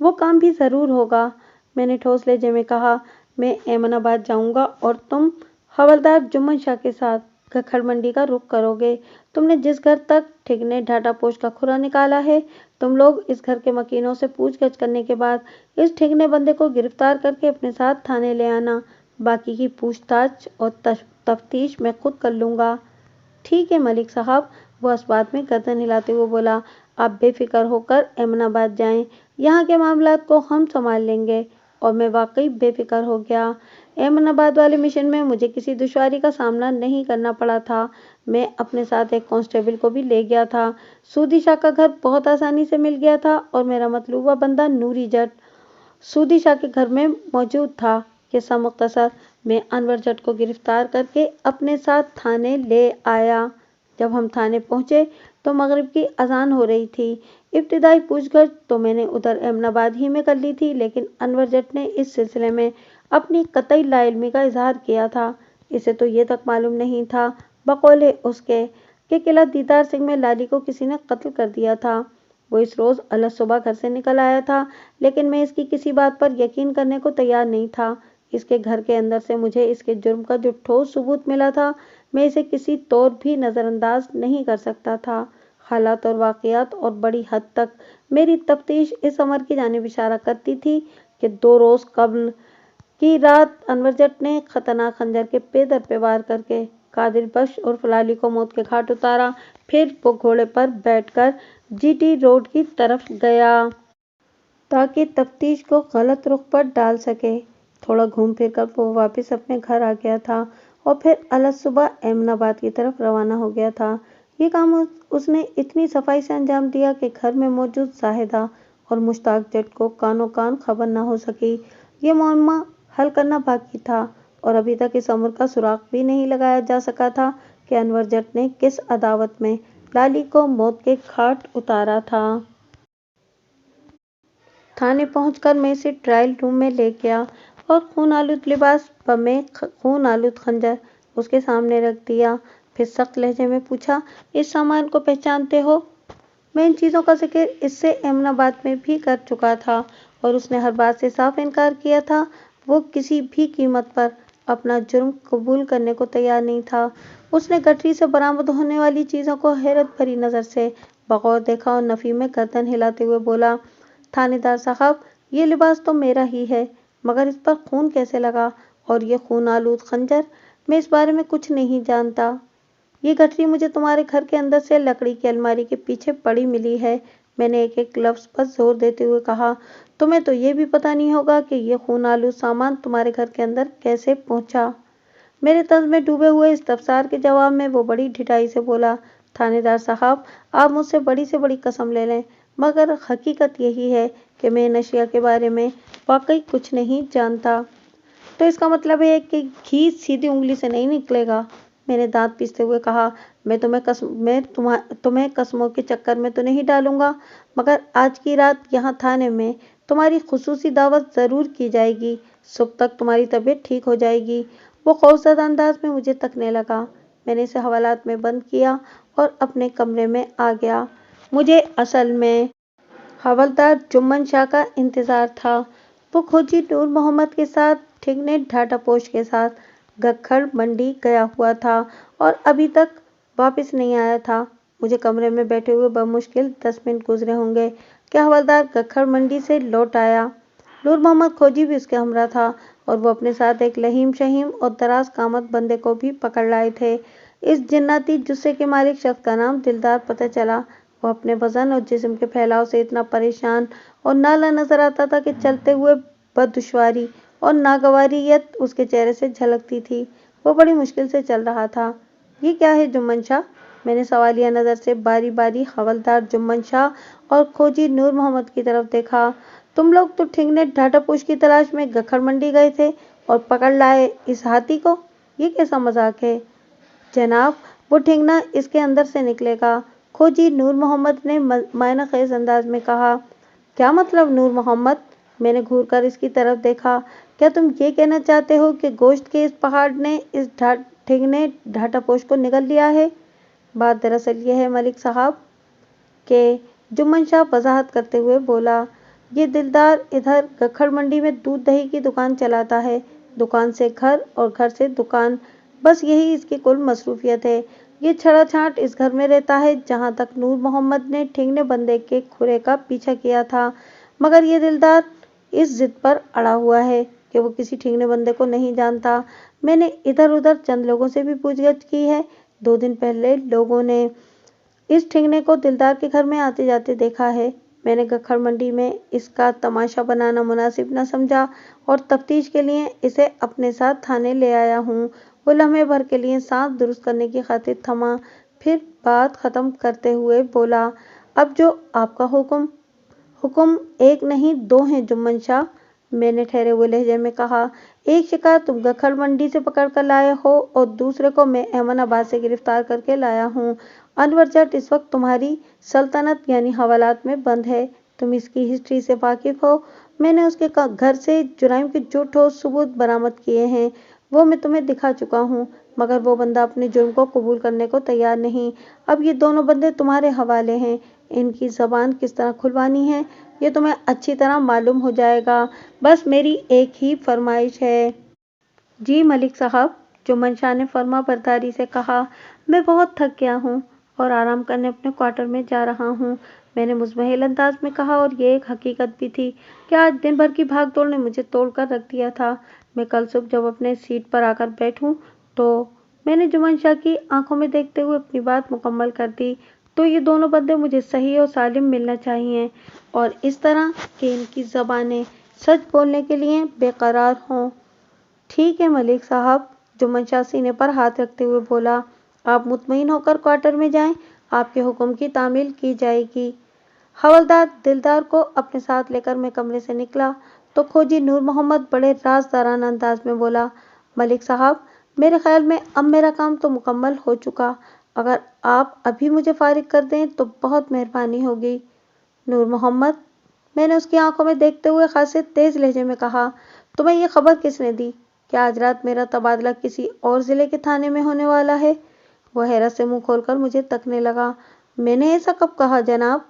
वो काम भी ज़रूर होगा, मैंने ठोस लहजे में कहा, मैं एमनाबाद जाऊंगा और तुम हवलदार जुम्मन शाह के साथ गखड़ मंडी का रुख करोगे। तुमने जिस घर तक ठिगने ढाटापोश का खुरा निकाला है, तुम लोग इस घर के मकीनों से पूछगछ करने के बाद इस ठिगने बंदे को गिरफ्तार करके अपने साथ थाने ले आना। बाकी की पूछताछ और तफ्तीश मैं खुद कर लूंगा। ठीक है मलिक साहब, वो इस बात में गर्दन हिलाते हुए बोला। आप बेफिक्र होकर एमनाबाद जाएं, यहाँ के मामलात को हम संभाल लेंगे। और मैं वाकई बेफिक्र हो गया। एमनाबाद वाले मिशन में मुझे किसी दुश्वारी का सामना नहीं करना पड़ा था। मैं अपने साथ एक कांस्टेबल को भी ले गया था। सूदी शाह का घर बहुत आसानी से मिल गया था और मेरा मतलूबा बंदा नूरी जट सूदी शाह के घर में मौजूद था। किस्सा मुख्तसर, मैं अनवर जट को गिरफ्तार करके अपने साथ थाने ले आया। जब हम थाने पहुंचे तो मगरिब की अजान हो रही थी। इब्तिदाई पूछगछ तो मैंने उधर एमनाबाद ही में कर ली थी, लेकिन अनवर जट ने इस सिलसिले में अपनी कतई लाइल्मी का इजहार किया था। इसे तो ये तक मालूम नहीं था बकौले उसके कि किला दीदार सिंह में लाली को किसी ने कत्ल कर दिया था। वो इस रोज अलग सुबह घर से निकल आया था, लेकिन मैं इसकी किसी बात पर यकीन करने को तैयार नहीं था। इसके घर के अंदर से मुझे इसके जुर्म का जो ठोस सबूत मिला था, मैं इसे किसी तौर भी नज़रअंदाज नहीं कर सकता था। हालात और वाक़यात और बड़ी हद तक मेरी तफ्तीश इस अमर की जानिब इशारा करती थी कि 2 रोज़ कब्ल की रात अनवर जट ने खतरनाक खंजर के पेदर पे वार करके कादिर बख्श उर्फ लाली को मौत के घाट उतारा। फिर वो घोड़े पर बैठकर जीटी रोड की तरफ गया ताकि तफ्तीश को गलत रुख पर डाल सके। थोड़ा घूम फिर कर वो वापस अपने घर आ गया था और फिर अलग सुबह एमनाबाद की तरफ रवाना हो गया था। ये काम उसने इतनी सफाई से अंजाम दिया कि घर में मौजूद जाहिदा और मुश्ताक जट को कानो कान खबर न हो सकी। ये मुअम्मा हल करना बाकी था और अभी तक इस अमर का सुराग भी नहीं लगाया जा सका था कि अनवर जट ने किस अदावत में लाली को मौत के घाट उतारा था। थाने पहुंचकर मैं इसे ट्रायल रूम में ले गया और खून आलूद लिबास में खून आलूद खंजर उसके सामने रख दिया। फिर सख्त लहजे में पूछा, इस सामान को पहचानते हो? मैं इन चीज़ों का जिक्र इससे एमनाबाद में भी कर चुका था और उसने हर बात से साफ इनकार किया था। वो किसी भी कीमत पर अपना जुर्म कबूल करने को तैयार नहीं था। उसने गठरी से बरामद होने वाली चीज़ों को हैरत भरी नज़र से बगौर देखा और नफ़ी में गर्दन हिलाते हुए बोला, थानेदार साहब, ये लिबास तो मेरा ही है, मगर इस पर खून कैसे लगा? और ये खून आलूद खंजर? मैं इस बारे में कुछ नहीं जानता। ये गठरी मुझे तुम्हारे घर के अंदर से लकड़ी की अलमारी के पीछे पड़ी मिली है। मैंने एक एक लफ्ज़ पर जोर देते हुए कहा, तुम्हें तो ये भी पता नहीं होगा कि ये खून आलूद सामान तुम्हारे घर के अंदर कैसे पहुंचा। मेरे तंज में डूबे हुए इस्तफसार के जवाब में वो बड़ी ढिठाई से बोला, थानेदार साहब, आप मुझसे बड़ी से बड़ी कसम ले लें, मगर हकीकत यही है कि मैं नशिया के बारे में वाकई कुछ नहीं जानता। तो इसका मतलब है कि घी सीधी उंगली से नहीं निकलेगा। मैंने दांत पीसते हुए कहा, मैं तुम्हें कसमों के चक्कर में तो नहीं डालूंगा, मगर आज की रात यहाँ थाने में तुम्हारी खुसूसी दावत ज़रूर की जाएगी। सुबह तक तुम्हारी तबीयत ठीक हो जाएगी। वो खौफजदा अंदाज में मुझे तकने लगा। मैंने इसे हवालात में बंद किया और अपने कमरे में आ गया। मुझे असल में हवलदार जुम्मन शाह का इंतज़ार था। वो खोजी नूर मोहम्मद के साथ ठिगने ढाटापोश के साथ गखड़ मंडी गया हुआ था और अभी तक वापस नहीं आया था। मुझे कमरे में बैठे हुए बमुश्किल 10 मिनट गुजरे होंगे कि हवलदार गखड़ मंडी से लौट आया। नूर मोहम्मद खोजी भी उसके हमरा था और वो अपने साथ एक लहीम शहीम और दराज कामत बंदे को भी पकड़ लाए थे। इस जिन्नाती जुस्से के मालिक शख्स का नाम दिलदार पता चला। वो अपने वजन और जिस्म के फैलाव से इतना परेशान और नाला नजर आता था कि चलते हुए बददुश्वारी और नागवारियत उसके चेहरे से झलकती थी। वो बड़ी मुश्किल से चल रहा था। ये क्या है जुम्मन शाह? मैंने सवालिया नज़र से बारी बारी हवलदार जुम्मन शाह और खोजी नूर मोहम्मद की तरफ देखा। तुम लोग तो ठिगने ढाटापोश की तलाश में गखड़ मंडी गए थे और पकड़ लाए इस हाथी को? ये कैसा मजाक है जनाब? वो ठिगना इसके अंदर से निकलेगा, खोजी नूर मोहम्मद ने मायना खेज अंदाज में कहा। क्या मतलब नूर मोहम्मद? मैंने घूर कर इसकी तरफ देखा। क्या तुम ये कहना चाहते हो कि गोश्त के इस पहाड़ ने इस ठिगने ढाटापोश को निगल लिया है? बात दरअसल ये है मलिक साहब के जुम्मन शाह वजाहत करते हुए बोला, ये दिलदार इधर गखड़ मंडी में दूध दही की दुकान चलाता है। दुकान से घर और घर से दुकान, बस यही इसकी कुल मसरूफियत है। ये छड़ा छांट इस घर में रहता है जहाँ तक नूर मोहम्मद ने ठिंगने बंदे के खुरे का पीछा किया था, मगर ये दिलदार इस जिद पर अड़ा हुआ है कि वो किसी ठिंगने बंदे को नहीं जानता। मैंने इधर उधर चंद लोगों से भी पूछगछ की है। 2 दिन पहले लोगों ने इस ठिंगने को दिलदार के घर में आते जाते देखा है। मैंने गखड़ मंडी में इसका तमाशा बनाना मुनासिब न समझा और तफ्तीश के लिए इसे अपने साथ थाने ले आया हूँ। वो लम्हे भर के लिए सांस दुरुस्त करने की खातिर थमा, फिर बात खत्म करते हुए बोला, अब जो आपका हुक्म। हुक्म एक नहीं 2 हैं जुम्मन शाह, मैंने ठहरे हुए लहजे में कहा। एक शिकार तुम गखड़ मंडी से पकड़ कर लाए हो और दूसरे को मैं अहमदाबाद से गिरफ्तार करके लाया हूँ। अनवर जट इस वक्त तुम्हारी सल्तनत यानी हवालात में बंद है। तुम इसकी हिस्ट्री से वाकिफ हो। मैंने उसके घर से जुराइम के जो ठोस सबूत बरामद किए हैं वो मैं तुम्हें दिखा चुका हूँ, मगर वो बंदा अपने जुर्म को कबूल करने को तैयार नहीं। अब ये दोनों बंदे तुम्हारे हवाले हैं। इनकी जबान किस तरह खुलवानी है ये तुम्हें अच्छी तरह मालूम हो जाएगा। बस मेरी एक ही फरमाइश है। जी मलिक साहब, जुम्मन शाह ने फर्मा बरदारी से कहा। मैं बहुत थक गया हूँ और आराम करने अपने क्वार्टर में जा रहा हूँ, मैंने मुज़महिल अंदाज में कहा। और ये एक हकीकत भी थी कि आज दिन भर की भाग दौड़ ने मुझे तोड़ कर रख दिया था। मैं कल सुबह जब अपने सीट पर आकर बैठूं तो मैंने जुम्मन शाह की आंखों में देखते हुए अपनी बात मुकम्मल कर दी। तो ये दोनों बंदे मुझे सही और सालिम मिलना चाहिए और इस तरह कि इनकी ज़बानें सच बोलने के लिए बेकरार हों। ठीक है मलिक साहब, जुम्मन शाह सीने पर हाथ रखते हुए बोला। आप मुतमईन होकर क्वार्टर में जाएं, आपके हुक्म की तामील की जाएगी। हवलदार दिलदार को अपने साथ लेकर मैं कमरे से निकला तो खोजी नूर मोहम्मद बड़े राजदाराना अंदाज में बोला, मलिक साहब, मेरे ख्याल में अब मेरा काम तो मुकम्मल हो चुका। अगर आप अभी मुझे फारिग कर दें तो बहुत मेहरबानी होगी। नूर मोहम्मद, मैंने उसकी आंखों में देखते हुए खासे तेज लहजे में कहा, तुम्हें यह खबर किसने दी? क्या आज रात मेरा तबादला किसी और जिले के थाने में होने वाला है? वह हैरत से मुंह खोलकर मुझे तकने लगा। मैंने ऐसा कब कहा जनाब?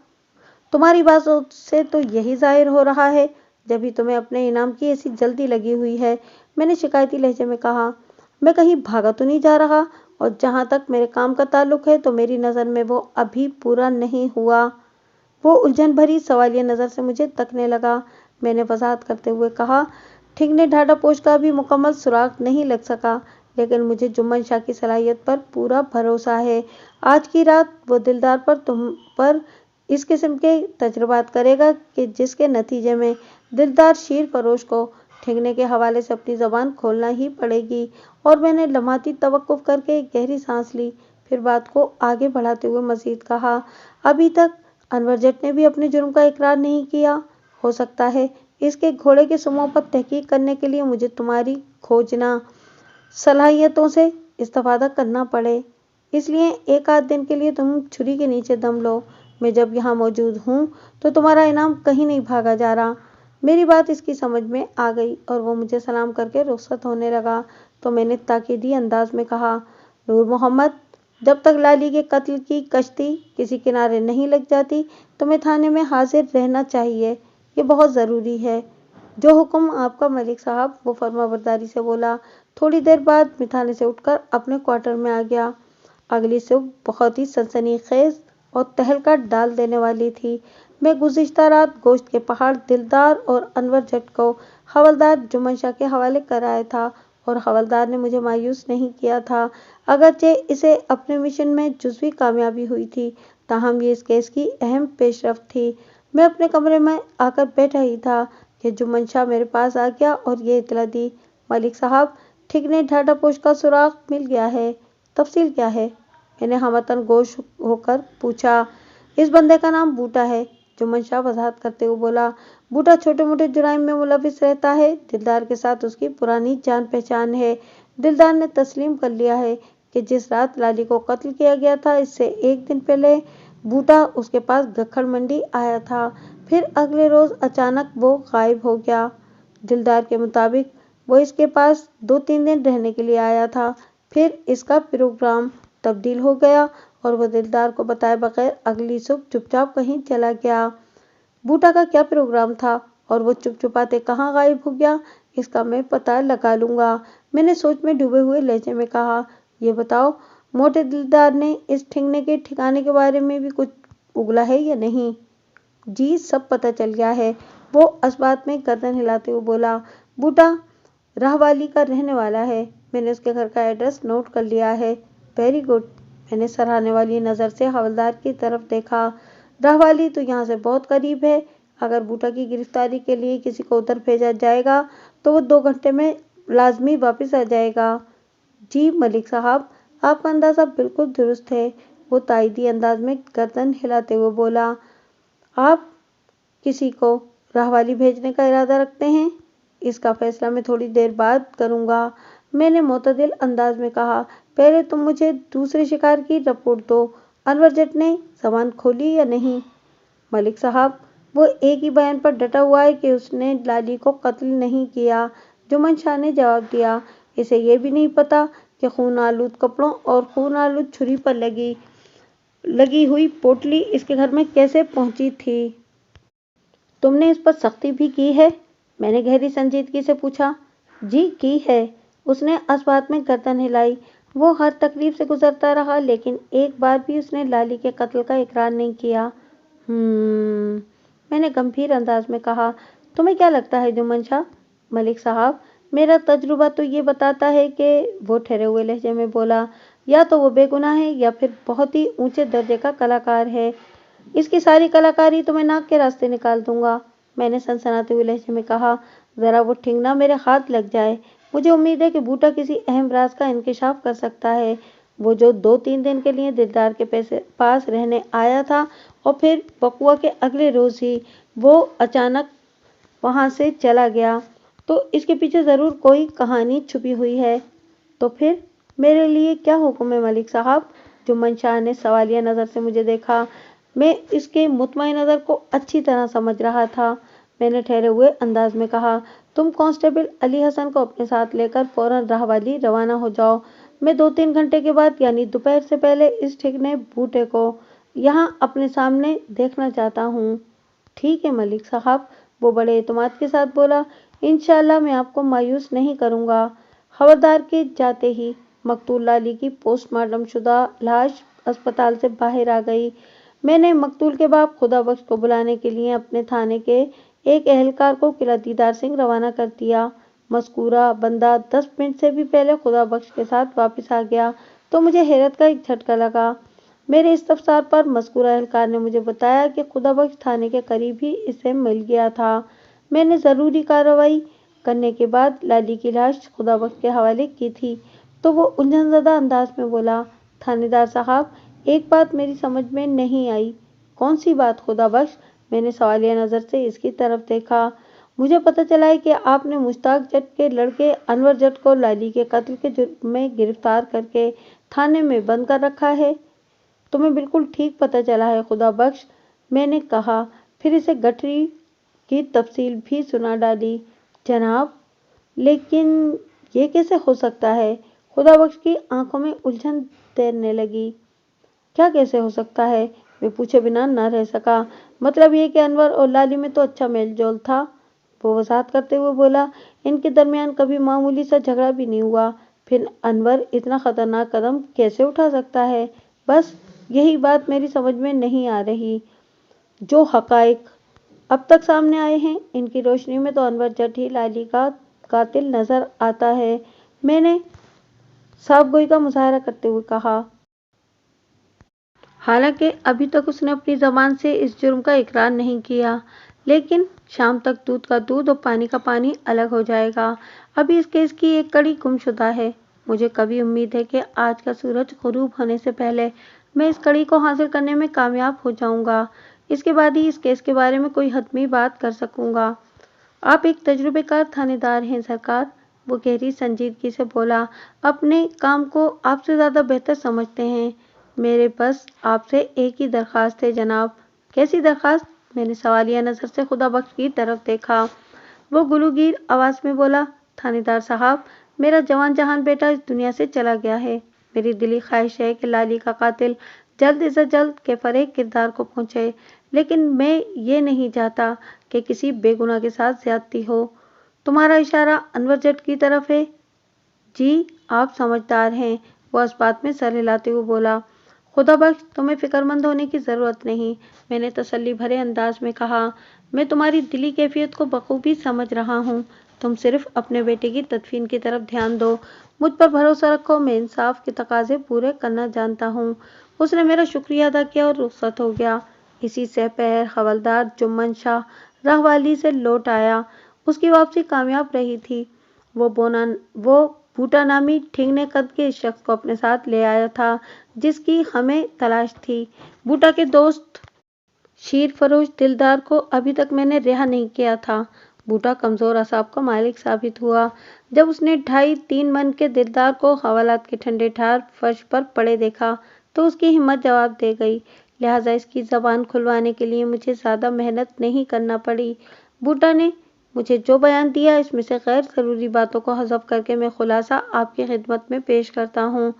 तुम्हारी बातों से तो यही जाहिर हो रहा है, जब ही तुम्हें अपने इनाम की ऐसी जल्दी लगी हुई है, मैंने शिकायती लहजे में कहा। मैं कहीं भागा तो नहीं जा रहा, और जहाँ तक मेरे काम का ताल्लुक है तो मेरी नज़र में वो अभी पूरा नहीं हुआ। वो उलझन भरी सवालिया नज़र से मुझे तकने लगा। मैंने वजाहत करते हुए कहा, ठिंगने ढाडा पोश का भी मुकम्मल सुराग नहीं लग सका, लेकिन मुझे जुम्मन शाह की सलाहियत पर पूरा भरोसा है। आज की रात वो दिलदार पर तुम पर इस किस्म के तजर्बात करेगा कि जिसके नतीजे में दिलदार शीर फरोश को ठिंगने के हवाले से अपनी ज़बान खोलना ही पड़ेगी। और मैंने लम्हाती तवक्कुफ करके गहरी सांस ली, फिर बात को आगे बढ़ाते हुए मजीद कहा, अभी तक अनवर जट ने भी अपने जुर्म का इकरार नहीं किया। हो सकता है इसके घोड़े के सुमों पर तहकीक करने के लिए मुझे तुम्हारी खोजना सलाहियतों से इस्तेफादा करना पड़े, इसलिए एक आध दिन के लिए तुम छुरी के नीचे दम लो। मैं जब यहाँ मौजूद हूँ तो तुम्हारा इनाम कहीं नहीं भागा जा रहा। मेरी बात इसकी समझ में आ गई और वो मुझे सलाम करके रुखसत होने लगा तो मैंने ताकीदी अंदाज में कहा, नूर मोहम्मद, जब तक लाली के कत्ल की कश्ती किसी किनारे नहीं लग जाती तुम्हें थाने में हाजिर रहना चाहिए, ये बहुत ज़रूरी है। जो हुक्म आपका मलिक साहब, वो फर्माबरदारी से बोला। थोड़ी देर बाद मैं थाने से उठकर अपने क्वार्टर में आ गया। अगली सुबह बहुत ही सनसनीखेज और तहलका डाल देने वाली थी। मैं गुज़िश्ता रात गोश्त के पहाड़ दिलदार और अनवर जट को हवलदार जुम्मन शाह के हवाले कराया था और हवलदार ने मुझे मायूस नहीं किया था, अगरचे इसे अपने मिशन में जुज़वी कामयाबी हुई थी, ताहम ये इस केस की अहम पेशरफ्त थी। मैं अपने कमरे में आकर बैठा ही था कि जुम्मन शाह मेरे पास आ गया और ये इतला दी, मलिक साहब, ठिकने ढाडा पोश का सुराग मिल गया है। तफसील क्या है? मैंने हमतन गोश होकर पूछा। इस बंदे का नाम बूटा है, जुम्मन शाह वजाहत करते हुए बोला। बूटा छोटे मोटे जुराइम में मुलविस रहता है। दिलदार के साथ उसकी पुरानी जान पहचान है। दिलदार ने तस्लीम कर लिया है कि जिस रात लाली को कत्ल किया गया था इससे एक दिन पहले बूटा उसके पास गखड़ मंडी आया था, फिर अगले रोज अचानक वो गायब हो गया। दिलदार के मुताबिक वो इसके पास 2-3 दिन रहने के लिए आया था, फिर इसका प्रोग्राम तब्दील हो गया और वो दिलदार को बताए बगैर अगली सुबह चुपचाप कहीं चला गया। बूटा का क्या प्रोग्राम था और वो चुप चुपाते कहाँ गायब हो गया, इसका मैं पता लगा लूंगा। मैंने सोच में डूबे हुए लहजे में कहा। ये बताओ, मोटे दिलदार ने इस ठिकाने के ठिकाने के बारे में भी कुछ उगला है या नहीं? जी, सब पता चल गया है, वो इस बात में गर्दन हिलाते हुए बोला। बूटा राहवाली का रहने वाला है। मैंने उसके घर का एड्रेस नोट कर लिया है। Very good. मैंने सराहने वाली नज़र से हवलदार की तरफ देखा। राहवाली तो यहाँ से बहुत करीब है। अगर बूटा की गिरफ्तारी के लिए किसी को उधर भेजा जाएगा तो वो 2 घंटे में लाजमी वापस आ जाएगा। जी मलिक साहब, आपका अंदाज़ा बिल्कुल दुरुस्त है, वो तायदी अंदाज में गर्दन हिलाते हुए बोला। आप किसी को राहवाली भेजने का इरादा रखते हैं? इसका फैसला मैं थोड़ी देर बाद करूंगा, मैंने मोतदिल अंदाज में कहा। पहले तुम मुझे दूसरे शिकार की रिपोर्ट दो। अनवर जट ने जबान खोली या नहीं? मलिक साहब, वो एक ही बयान पर डटा हुआ है कि उसने लाली को कत्ल नहीं किया। जुम्मन शाह ने जवाब दिया। इसे ये भी नहीं पता कि खून आलूद कपड़ों और खून आलूद छुरी पर लगी हुई पोटली इसके घर में कैसे पहुंची थी। तुमने इस पर सख्ती भी की है? मैंने गहरी संजीदगी से पूछा। जी की है। उसने इस बात में गर्दन हिलाई। वो हर तकलीफ से गुजरता रहा, लेकिन एक बार भी उसने लाली के कत्ल का इकरार नहीं किया। मैंने गंभीर अंदाज में कहा। तुम्हें क्या लगता है जुम्मन शाह? मलिक साहब, मेरा तजुर्बा तो ये बताता है कि वो ठहरे हुए लहजे में बोला, या तो वो बेगुनाह है या फिर बहुत ही ऊंचे दर्जे का कलाकार है। इसकी सारी कलाकारी तो मैं नाक के रास्ते निकाल दूंगा, मैंने सनसनाते हुए लहजे में कहा। जरा वो ठिंगना मेरे हाथ लग जाए। मुझे उम्मीद है कि बूटा किसी अहम राज का इंकशाफ कर सकता है। वो जो 2-3 दिन के लिए दिलदार के पास रहने आया था और फिर बकुआ के अगले रोज ही वो अचानक वहां से चला गया, तो इसके पीछे जरूर कोई कहानी छुपी हुई है। तो फिर मेरे लिए क्या हुक्म है मलिक साहब? जुम्मन शाह ने सवालिया नजर से मुझे देखा। मैं इसके मुतमईन नजर को अच्छी तरह समझ रहा था। मैंने ठहरे हुए अंदाज में कहा, तुम कांस्टेबल अली हसन को अपने साथ लेकर फौरन राहवाली रवाना हो जाओ। मैं 2-3 घंटे के बाद यानी दोपहर से पहले इस ठिकाने बूटे को यहाँ अपने सामने देखना चाहता हूँ। ठीक है मलिक साहब, वो बड़े एतमाद के साथ बोला। इंशाअल्लाह मैं आपको मायूस नहीं करूँगा। खबरदार के जाते ही मकतूल लाली की पोस्टमार्टम शुदा लाश अस्पताल से बाहर आ गई। मैंने मकतूल के बाप खुदा बख्श को बुलाने के लिए अपने थाने के एक एहलकार को किला दीदार सिंह रवाना कर दिया। मस्कूरा बंदा 10 मिनट से भी पहले खुदा बख्श के साथ वापस आ गया तो मुझे हैरत का एक झटका लगा। मेरे इस्तफसार पर मस्कूरा एहलकार ने मुझे बताया कि खुदा बख्श थाने के करीब ही इसे मिल गया था। मैंने ज़रूरी कार्रवाई करने के बाद लाली की लाश खुदा बख्श के हवाले की थी तो वो उलझनज़दा अंदाज में बोला, थानेदार साहब, एक बात मेरी समझ में नहीं आई। कौन सी बात खुदा बख्श? मैंने सवालिया नज़र से इसकी तरफ देखा। मुझे पता चला है कि आपने मुश्ताक जट के लड़के अनवर जट को लाली के कत्ल के जुर्म में गिरफ्तार करके थाने में बंद कर रखा है। तुम्हें बिल्कुल ठीक पता चला है खुदा बख्श, मैंने कहा, फिर इसे गठरी की तफसील भी सुना डाली। जनाब, लेकिन ये कैसे हो सकता है? खुदा बख्श की आंखों में उलझन तैरने लगी। क्या कैसे हो सकता है? मैं पूछे बिना न रह सका। मतलब ये कि अनवर और लाली में तो अच्छा मेल जोल था, वो वजाहत करते हुए बोला। इनके दरमियान कभी मामूली सा झगड़ा भी नहीं हुआ, फिर अनवर इतना खतरनाक कदम कैसे उठा सकता है? बस यही बात मेरी समझ में नहीं आ रही। जो हकाइक अब तक सामने आए हैं, इनकी रोशनी में तो अनवर जट ही लाली का कातिल नजर आता है, मैंने साफगोई का मुजाहरा करते हुए कहा। हालांकि अभी तक उसने अपनी जबान से इस जुर्म का इकरार नहीं किया, लेकिन शाम तक दूध का दूध और पानी का पानी अलग हो जाएगा। अभी इस केस की एक कड़ी गुमशुदा है। मुझे कभी उम्मीद है कि आज का सूरज गुरूब होने से पहले मैं इस कड़ी को हासिल करने में कामयाब हो जाऊंगा। इसके बाद ही इस केस के बारे में कोई हतमी बात कर सकूंगा। आप एक तजुर्बेकार थानेदार हैं सरकार, वो गहरी संजीदगी से बोला। अपने काम को आपसे ज़्यादा बेहतर समझते हैं। मेरे बस आपसे एक ही दरख्वास्त है जनाब। कैसी दरख्वास्त? मैंने सवालिया नज़र से खुदा बख्श की तरफ देखा। वो गुलूगीर आवाज़ में बोला, थानेदार साहब, मेरा जवान जहान बेटा इस दुनिया से चला गया है। मेरी दिली ख्वाहिश है कि लाली का कातिल जल्द से जल्द के फरेग किरदार को पहुँचे, लेकिन मैं ये नहीं चाहता कि किसी बेगुनाह के साथ ज्यादती हो। तुम्हारा इशारा अनवर जट की तरफ है? जी, आप समझदार हैं, वो इस बात में सर हिलाते हुए बोला। खुदा बख्श, तुम्हें फिक्रमंद होने की जरूरत नहीं, मैंने तसल्ली भरे अंदाज में कहा। मैं तुम्हारी दिली कैफियत को बखूबी समझ रहा हूँ। तुम सिर्फ अपने बेटे की तदफीन की तरफ ध्यान दो। मुझ पर भरोसा रखो, मैं इंसाफ के तकाजे पूरे करना जानता हूँ। उसने मेरा शुक्रिया अदा किया और रुखसत हो गया। इसी से पहर हवलदार जुम्मन शाह रहवाली से लौट आया। उसकी वापसी कामयाब रही थी। वो बूटा नामी ठिंगने कद के इस शख्स को अपने साथ ले आया था जिसकी हमें तलाश थी। बूटा के दोस्त शीर फरोश दिलदार को अभी तक मैंने रिहा नहीं किया था। बूटा कमजोर असाब का मालिक साबित हुआ। जब उसने 2.5-3 मन के दिलदार को हवालात के ठंडे ठार फर्श पर पड़े देखा तो उसकी हिम्मत जवाब दे गई। लिहाजा इसकी जबान खुलवाने के लिए मुझे ज्यादा मेहनत नहीं करना पड़ी। बूटा ने मुझे जो बयान दिया इसमें से गैर जरूरी बातों को हज़फ करके मैं खुलासा आपकी खिदमत में पेश करता हूँ।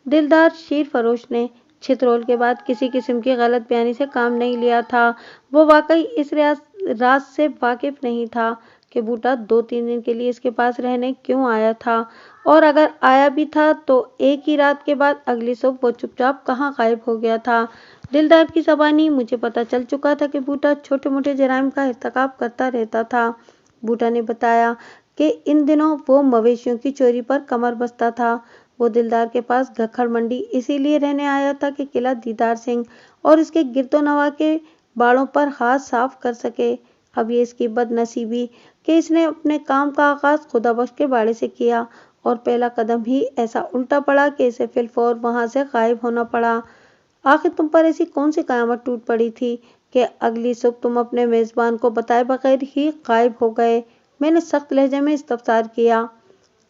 दिलदार शीर फरोश ने छितरोल के बाद किसी किस्म की गलत बयानी से काम नहीं लिया था। वो वाकई इस राज से वाकिफ नहीं था कि बूटा 2-3 दिन के लिए इसके पास रहने क्यों आया था, और अगर आया भी था तो एक ही रात के बाद अगली सुबह वो चुपचाप कहाँ गायब हो गया था। दिलदार की ज़बानी मुझे पता चल चुका था कि बूटा छोटे मोटे जराइम का इर्तिकाब करता रहता था। बूटा ने बताया कि इन दिनों वो मवेशियों की चोरी पर कमर बस्ता था। वो दिलदार के पास गखड़ मंडी इसीलिए रहने आया था कि किला दीदार सिंह और इसके गिरदोनवा के बाड़ों पर हाथ साफ कर सके। अब ये इसकी बदनसीबी कि इसने अपने काम का आगाज खुदाबख्श के बाड़े से किया और पहला कदम ही ऐसा उल्टा पड़ा कि इसे फिलफौर वहां से गायब होना पड़ा। आखिर तुम पर ऐसी कौन सी कयामत टूट पड़ी थी कि अगली सुबह तुम अपने मेजबान को बताए बगैर ही गायब हो गए? मैंने सख्त लहजे में इस्तफसार किया।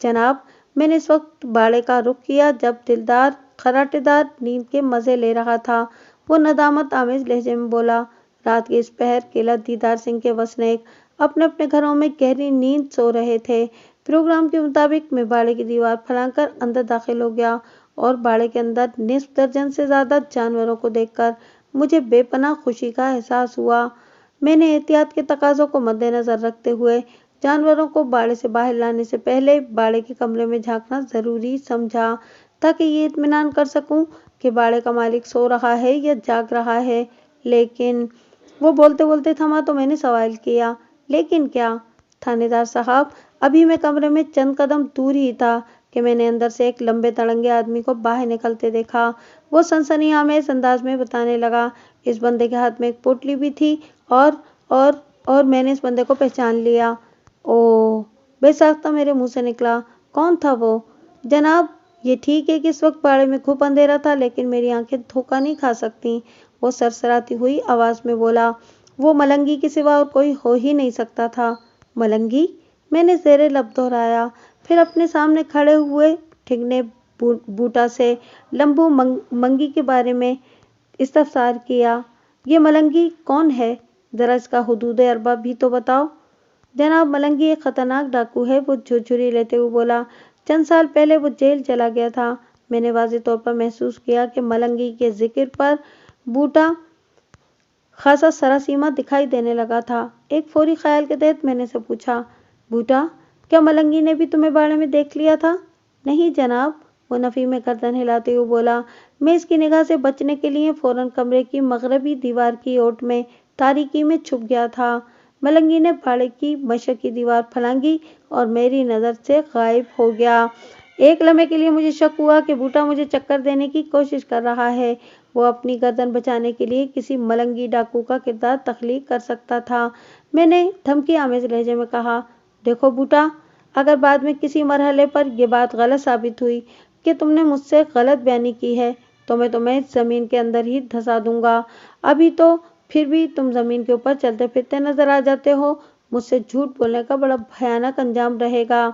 जनाब, मैंने इस वक्त बाड़े का रुख किया जब दिलदार खराटेदार नींद के मजे ले रहा था। वो नदामत आमेज लहजे में बोला। रात के इस पहर किला दीदार सिंह के वसनीक अपने अपने घरों में गहरी नींद सो रहे थे। प्रोग्राम के मुताबिक मैं बाड़े की दीवार फलांकर अंदर दाखिल हो गया और बाड़े के अंदर निस्फ दर्जन से ज्यादा जानवरों को देखकर मुझे बेपनाह खुशी का एहसास हुआ। मैंने एहतियात के तकाजों को मद्देनजर रखते हुए जानवरों को बाड़े से बाहर लाने से पहले बाड़े के कमरे में झांकना जरूरी समझा ताकि ये इत्मीनान कर सकूं कि बाड़े का मालिक सो रहा है या जाग रहा है। लेकिन वो बोलते बोलते थमा तो मैंने सवाल किया, लेकिन क्या? थानेदार साहब, अभी मैं कमरे में चंद कदम दूर ही था कि मैंने अंदर से एक लंबे तड़ंगे आदमी को बाहर निकलते देखा। वो सनसनीखेज अंदाज में बताने लगा, इस बंदे के हाथ में एक पोटली भी थी और मैंने इस बंदे को पहचान लिया। ओह! बेसाख्ता मेरे मुंह से निकला। कौन था वो? जनाब, ये ठीक है कि इस वक्त बाड़े में खूब अंधेरा था, लेकिन मेरी आंखें धोखा नहीं खा सकती। वो सरसराती हुई आवाज में बोला। वो मलंगी के सिवा और कोई हो ही नहीं सकता था। मलंगी? मैंने ज़ेरे लब दोहराया, फिर अपने सामने खड़े हुए ठिगने बूटा से लंबू मंगी के बारे में इस्तफसार किया। ये मलंगी कौन है? जरा इसका हुदूद अरबा भी तो बताओ। जनाब, मलंगी एक खतरनाक डाकू है, वो झुरझुरी लेते हुए बोला। चंद साल पहले वो जेल चला गया था। मैंने वाज़ेह तौर पर महसूस किया कि मलंगी के जिक्र पर बूटा खासा सरासीमा दिखाई देने लगा था। एक फौरी ख्याल के तहत मैंने से पूछा, बूटा, क्या मलंगी ने भी तुम्हें बाड़े में देख लिया था? नहीं जनाब, वो नफी में गर्दन हिलाते हुए बोला। मैं इसकी निगाह से बचने के लिए फौरन कमरे की मगरबी दीवार की ओट में तारीकी में छुप गया था। मलंगी ने बाड़े की मशरक की दीवार फलांगी और मेरी नज़र से गायब हो गया। एक लम्हे के लिए मुझे शक हुआ कि बूटा मुझे चक्कर देने की कोशिश कर रहा है। वो अपनी गर्दन बचाने के लिए किसी मलंगी डाकू का किरदार तख्लीक कर सकता था। मैंने धमकी आमेज लहजे में कहा, देखो बूटा, अगर बाद में किसी मरहले पर यह बात गलत साबित हुई कि तुमने मुझसे गलत बयानी की है तो मैं तुम्हें जमीन के अंदर ही धंसा दूंगा। अभी तो फिर भी तुम जमीन के ऊपर चलते फिरते नजर आ जाते हो। मुझसे झूठ बोलने का बड़ा भयानक अंजाम रहेगा।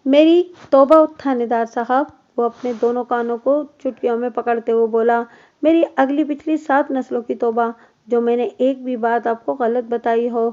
मेरी तौबा थानेदार साहब, वो अपने दोनों कानों को चुटकियों में पकड़ते हुए बोला। मेरी अगली पिछली 7 नस्लों की तौबा जो मैंने एक भी बात आपको गलत बताई हो।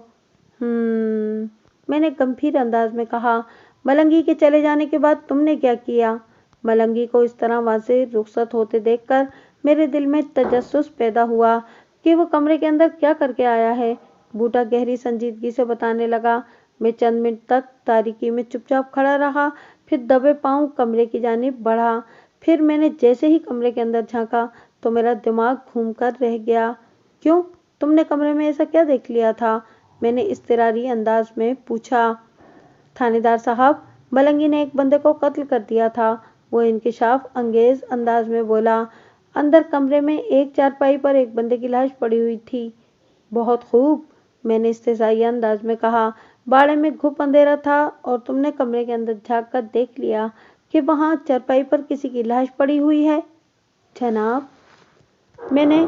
मैंने गंभीर अंदाज में कहा। मलंगी के चले जाने के बाद तुमने क्या किया? मलंगी को इस तरह वाज़ेह रुखसत होते देखकर मेरे दिल में तजस्सुस पैदा हुआ कि वो कमरे के अंदर क्या करके आया है। बूटा गहरी संजीदगी से बताने लगा, मैं चंद मिनट तक तारीकी में चुपचाप खड़ा रहा, फिर दबे पांव कमरे की जानिब बढ़ा। फिर मैंने जैसे ही कमरे के अंदर झांका तो मेरा दिमाग घूम कर रह गया। क्यों? तुमने कमरे में ऐसा क्या देख लिया था? मैंने इज़्तिरारी अंदाज में पूछा। थानेदार साहब, मलंगी ने एक बंदे को कत्ल कर दिया था, वो इंकिशाफ अंगेज अंदाज में बोला। अंदर कमरे में एक चारपाई पर एक बंदे की लाश पड़ी हुई थी। बहुत खूब, मैंने इस्तेज़ाई अंदाज में कहा। बाड़े में घुप अंधेरा था और तुमने कमरे के अंदर झांक कर देख लिया कि वहां चारपाई पर किसी की लाश पड़ी हुई है? जनाब, मैंने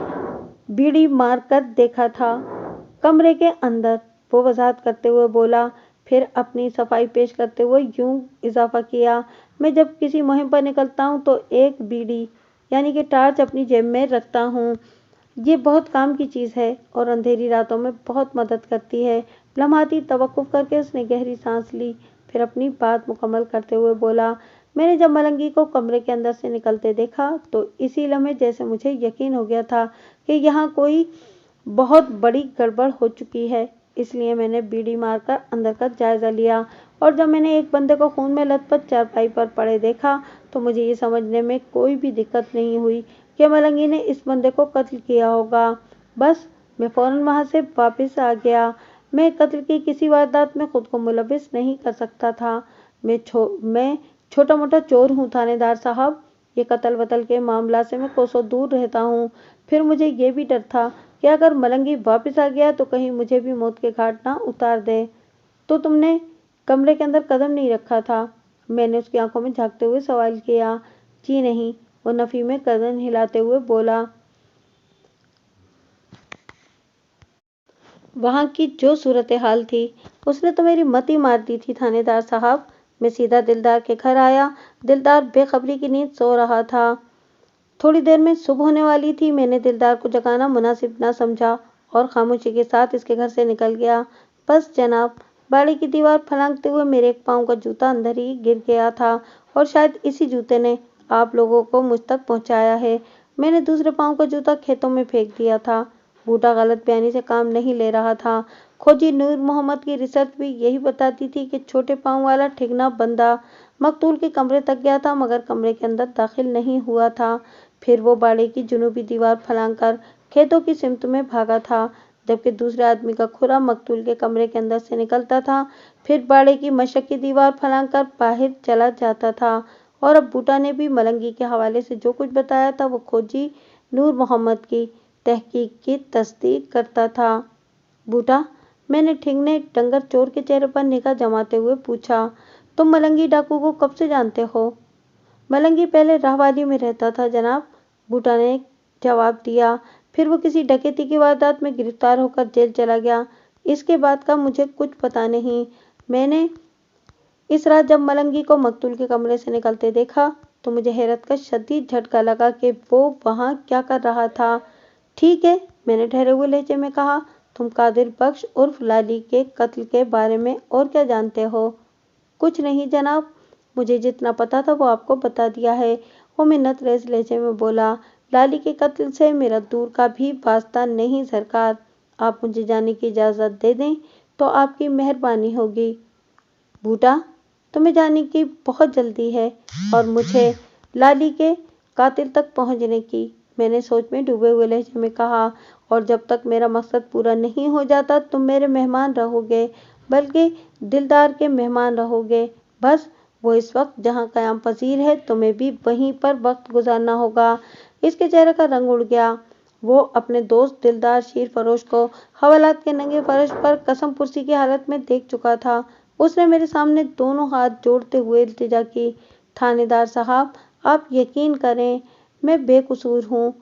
बीड़ी मार कर देखा था कमरे के अंदर, वो वजाहत करते हुए बोला। फिर अपनी सफाई पेश करते हुए यूं इजाफा किया, मैं जब किसी मुहिम पर निकलता हूँ तो एक बीड़ी यानी कि टार्च अपनी जेब में रखता हूँ। ये बहुत काम की चीज़ है और अंधेरी रातों में बहुत मदद करती है। लम्हाती तवक्कुफ करके उसने गहरी सांस ली, फिर अपनी बात मुकम्मल करते हुए बोला, मैंने जब मलंगी को कमरे के अंदर से निकलते देखा तो इसी लम्हे जैसे मुझे यकीन हो गया था कि यहाँ कोई बहुत बड़ी गड़बड़ हो चुकी है। इसलिए मैंने बीड़ी मारकर अंदर का जायजा लिया और जब मैंने एक बंदे को खून में लथपथ चारपाई पर पड़े देखा तो मुझे ये समझने में कोई भी दिक्कत नहीं हुई कि मलंगी ने इस बंदे को कत्ल किया होगा। बस मैं फौरन वहां से वापस आ गया। मैं कत्ल की किसी वारदात में खुद को मुलविस नहीं कर सकता था। मैं छोटा मोटा चोर हूँ थानेदार साहब। ये कत्ल वतल के मामला से मैं कोसों दूर रहता हूँ। फिर मुझे ये भी डर था कि अगर मलंगी वापस आ गया तो कहीं मुझे भी मौत के घाट ना उतार दे। तो तुमने कमरे के अंदर कदम नहीं रखा था? मैंने उसकी आंखों में झांकते हुए सवाल किया। जी नहीं, वो नफी में गर्दन हिलाते हुए बोला। वहां की जो सूरत हाल थी उसने तो मेरी मत ही मार दी थी थानेदार साहब। मैं सीधा दिलदार के घर आया। दिलदार बेखबरी की नींद सो रहा था। थोड़ी देर में सुबह होने वाली थी। मैंने दिलदार को जगाना मुनासिब न समझा और खामोशी के साथ इसके घर से निकल गया। बस जनाब, बाड़ी की दीवार फलांगते हुए मेरे एक पाँव का जूता अंदर ही गिर गया था और शायद इसी जूते ने आप लोगों को मुझ तक पहुंचाया है। मैंने दूसरे पाँव का जूता खेतों में फेंक दिया था। बूटा गलत बयानी से काम नहीं ले रहा था। खोजी नूर मोहम्मद की रिसर्च भी यही बताती थी कि छोटे पाँव वाला ठिगना बंदा मकतूल के कमरे तक गया था मगर कमरे के अंदर दाखिल नहीं हुआ था। फिर वो बाड़े की जुनूबी दीवार फलांगकर खेतों की सिमत में भागा था, जबकि दूसरे आदमी का खुरा मकतूल के कमरे के अंदर से निकलता था, फिर बाड़े की मशक की दीवार फलांगकर बाहर चला जाता था। और अब बूटा ने भी मलंगी के हवाले से जो कुछ बताया था वो खोजी नूर मोहम्मद की तहकीक की तस्दीक करता था। बूटा, मैंने ठिंगने डंगर चोर के चेहरे पर निगाह जमाते हुए पूछा, तुम मलंगी डाकू को कब से जानते हो? मलंगी पहले राहवाली में रहता था जनाब, बूटा ने जवाब दिया। फिर वो किसी डकैती की वारदात में गिरफ्तार होकर जेल चला गया। इसके बाद का मुझे कुछ पता नहीं। मैंने इस रात जब मलंगी को मकतूल के कमरे से निकलते देखा तो मुझे हैरत का शदीद झटका लगा कि वो वहां क्या कर रहा था। ठीक है, मैंने ठहरे हुए लहजे में कहा, तुम कादिर बख्श उर्फ लाली के कत्ल के बारे में और क्या जानते हो? कुछ नहीं जनाब, मुझे जितना पता था वो आपको बता दिया है, वो मिन्नत रेज लहजे में बोला। लाली के कत्ल से मेरा दूर का भी वास्ता नहीं सरकार। आप मुझे जाने की इजाज़त दे दें तो आपकी मेहरबानी होगी। बूटा, तुम्हें जाने की बहुत जल्दी है और मुझे लाली के कातिल तक पहुंचने की, मैंने सोच में डूबे हुए लहजे में कहा। और जब तक मेरा मकसद पूरा नहीं हो जाता तुम मेरे मेहमान रहोगे, बल्कि दिलदार के मेहमान रहोगे। बस वो इस वक्त जहाँ क़याम पजीर है तुम्हें भी वहीं पर वक्त गुजारना होगा। इसके चेहरे का रंग उड़ गया। वो अपने दोस्त दिलदार शीर फरोश को हवालात के नंगे फर्श पर कसम पुरसी की हालत में देख चुका था। उसने मेरे सामने दोनों हाथ जोड़ते हुए इल्तिजा की, थानेदार साहब, आप यकीन करें, मैं बेकसूर हूँ।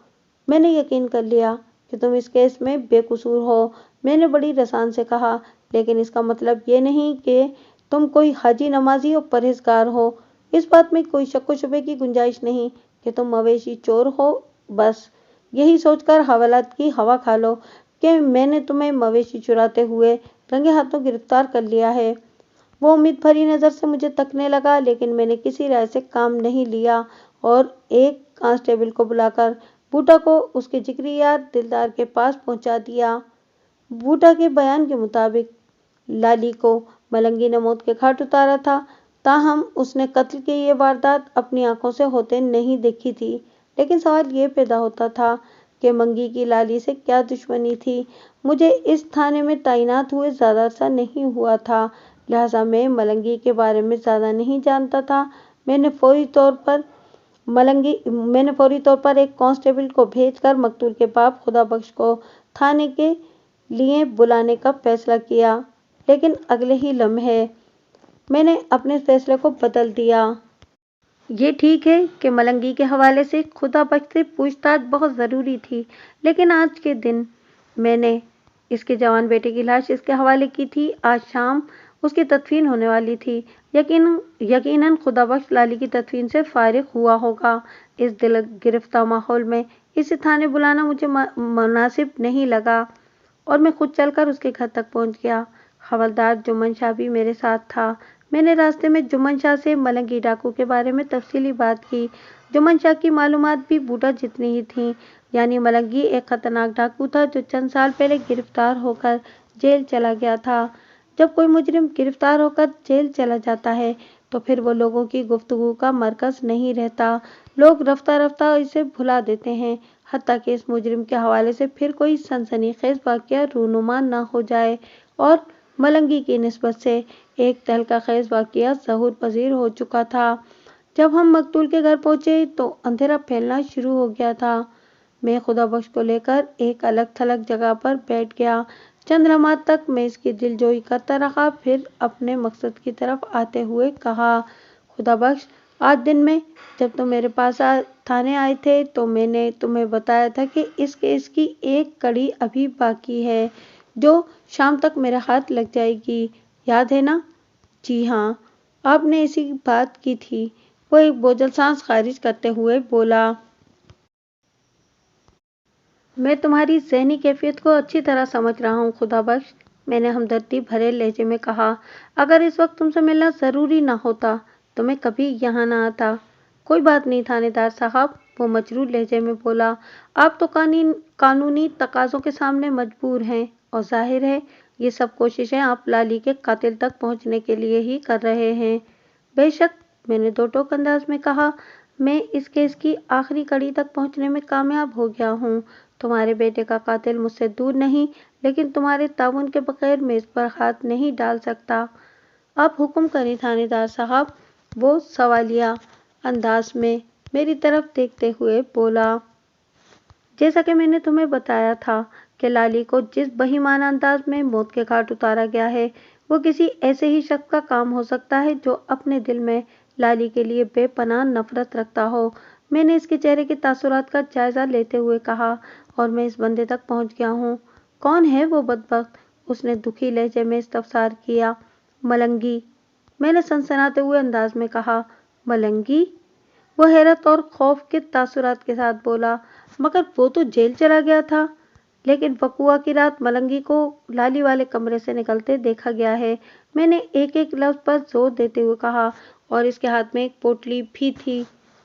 मैंने यकीन कर लिया कि तुम इस केस में बेकसूर हो, मैंने बड़ी रसान से कहा, लेकिन इसका मतलब ये नहीं कि तुम कोई हाजी नमाजी और परहेजगार हो। इस बात में कोई शक व शुबे की गुंजाइश नहीं कि तुम मवेशी चोर हो। बस यही सोचकर हवालात की हवा खा लो कि मैंने तुम्हें मवेशी चुराते हुए रंगे हाथों गिरफ्तार कर लिया है। वो उम्मीद भरी नज़र से मुझे तकने लगा, लेकिन मैंने किसी राय से काम नहीं लिया और एक कांस्टेबल को बुलाकर बूटा को उसके जिगरी यार दिलदार के पास पहुंचा दिया। बूटा के बयान के मुताबिक लाली को मलंगी ने मौत के घाट उतारा था, ताहम उसने कत्ल की ये वारदात अपनी आंखों से होते नहीं देखी थी। लेकिन सवाल ये पैदा होता था कि मंगी की लाली से क्या दुश्मनी थी। मुझे इस थाने में तैनात हुए ज़्यादा अरसा नहीं हुआ था, लिहाजा मैं मलंगी के बारे में ज़्यादा नहीं जानता था। मैंने फौरी तौर पर एक कांस्टेबल को भेजकर मकतूल के बाप खुदाबख्श को थाने के लिए बुलाने का फैसला किया। लेकिन अगले ही लम्हे मैंने अपने फैसले को बदल दिया। ये ठीक है कि मलंगी के हवाले से खुदाबख्श से पूछताछ बहुत ज़रूरी थी, लेकिन आज के दिन मैंने इसके जवान बेटे की लाश इसके हवाले की थी। आज शाम उसकी तदफीन होने वाली थी। यकीनन खुदाबख्श लाली की तदफीन से फारिग हुआ होगा। इस दिल गिरफ्तार माहौल में इसे थाने बुलाना मुझे मुनासिब नहीं लगा और मैं खुद चलकर उसके घर तक पहुंच गया। हवलदार जुम्मन शाह भी मेरे साथ था। मैंने रास्ते में जुम्मन शाह से मलंगी डाकू के बारे में तफसीली बात की। जुम्मन शाह की मालूमात भी बूटा जितनी ही थीं, यानी मलंगी एक खतरनाक डाकू था जो चंद साल पहले गिरफ्तार होकर जेल चला गया था। जब कोई मुजरिम गिरफ्तार होकर जेल चला जाता है तो फिर वो लोगों की गुफ्तगू का मरकज नहीं रहता। लोग रफ्ता रफ्ता इसे भुला देते हैं, हत्ता कि इस मुजरिम के हवाले से फिर कोई सनसनीखेज वाक़या रूनुमा न हो जाए। और मलंगी की निस्बत से एक तहलका खेज वाक़या ज़हूर पजीर हो चुका था। जब हम मकतूल के घर पहुंचे तो अंधेरा फैलना शुरू हो गया था। मैं खुदाबख्श को लेकर एक अलग थलग जगह पर बैठ गया। चंद लम्हात तक मैं इसकी दिलजोई करता रहा, फिर अपने मकसद की तरफ आते हुए कहा, खुदाबख्श, आज दिन में जब तुम मेरे पास थाने आए थे तो मैंने तुम्हें बताया था कि इस केस की एक कड़ी अभी बाकी है जो शाम तक मेरे हाथ लग जाएगी, याद है ना? जी हाँ, आपने इसी बात की थी। वो एक बोझल सांस खारिज करते हुए बोला। मैं तुम्हारी ज़हनी कैफियत को अच्छी तरह समझ रहा हूँ खुदाबख्श, मैंने हमदर्दी भरे लहजे में कहा। अगर इस वक्त तुमसे मिलना ज़रूरी ना होता तो मैं कभी यहाँ ना आता। कोई बात नहीं थानेदार साहब, वो मजरूर लहजे में बोला। आप तो कानूनी तकाज़ों के सामने मजबूर हैं और जाहिर है ये सब कोशिशें आप लाली के कातिल तक पहुँचने के लिए ही कर रहे हैं। बेशक, मैंने दो टोक अंदाज में कहा, मैं इस केस की आखिरी कड़ी तक पहुँचने में कामयाब हो गया हूँ। तुम्हारे बेटे का कातिल मुझसे दूर नहीं, लेकिन तुम्हारे ताउन के बगैर मैं इस पर हाथ नहीं डाल सकता। आप हुक्म करें थानेदार साहब, वो सवालिया अंदाज में मेरी तरफ देखते हुए बोला। जैसा कि मैंने तुम्हें बताया था कि लाली को जिस बहिमाना अंदाज में मौत के घाट उतारा गया है, वो किसी ऐसे ही शख्स का काम हो सकता है जो अपने दिल में लाली के लिए बेपनाह नफरत रखता हो। मैंने इसके चेहरे के तासुरात का जायजा लेते हुए कहा, और मैं इस बंदे तक पहुंच गया हूँ। कौन है वो बदबख्त? उसने दुखी लहजे में इस्तफसार किया। मलंगी, मैंने सनसनाते हुए अंदाज में कहा। मलंगी? वो हैरत और खौफ के तासुरात के साथ बोला, मगर वो तो जेल चला गया था। लेकिन वकुआ की रात मलंगी को लाली वाले कमरे से निकलते देखा गया है। मैंने एक एक लफ्ज पर जोर देते हुए कहा, और इसके हाथ में एक पोटली भी थी।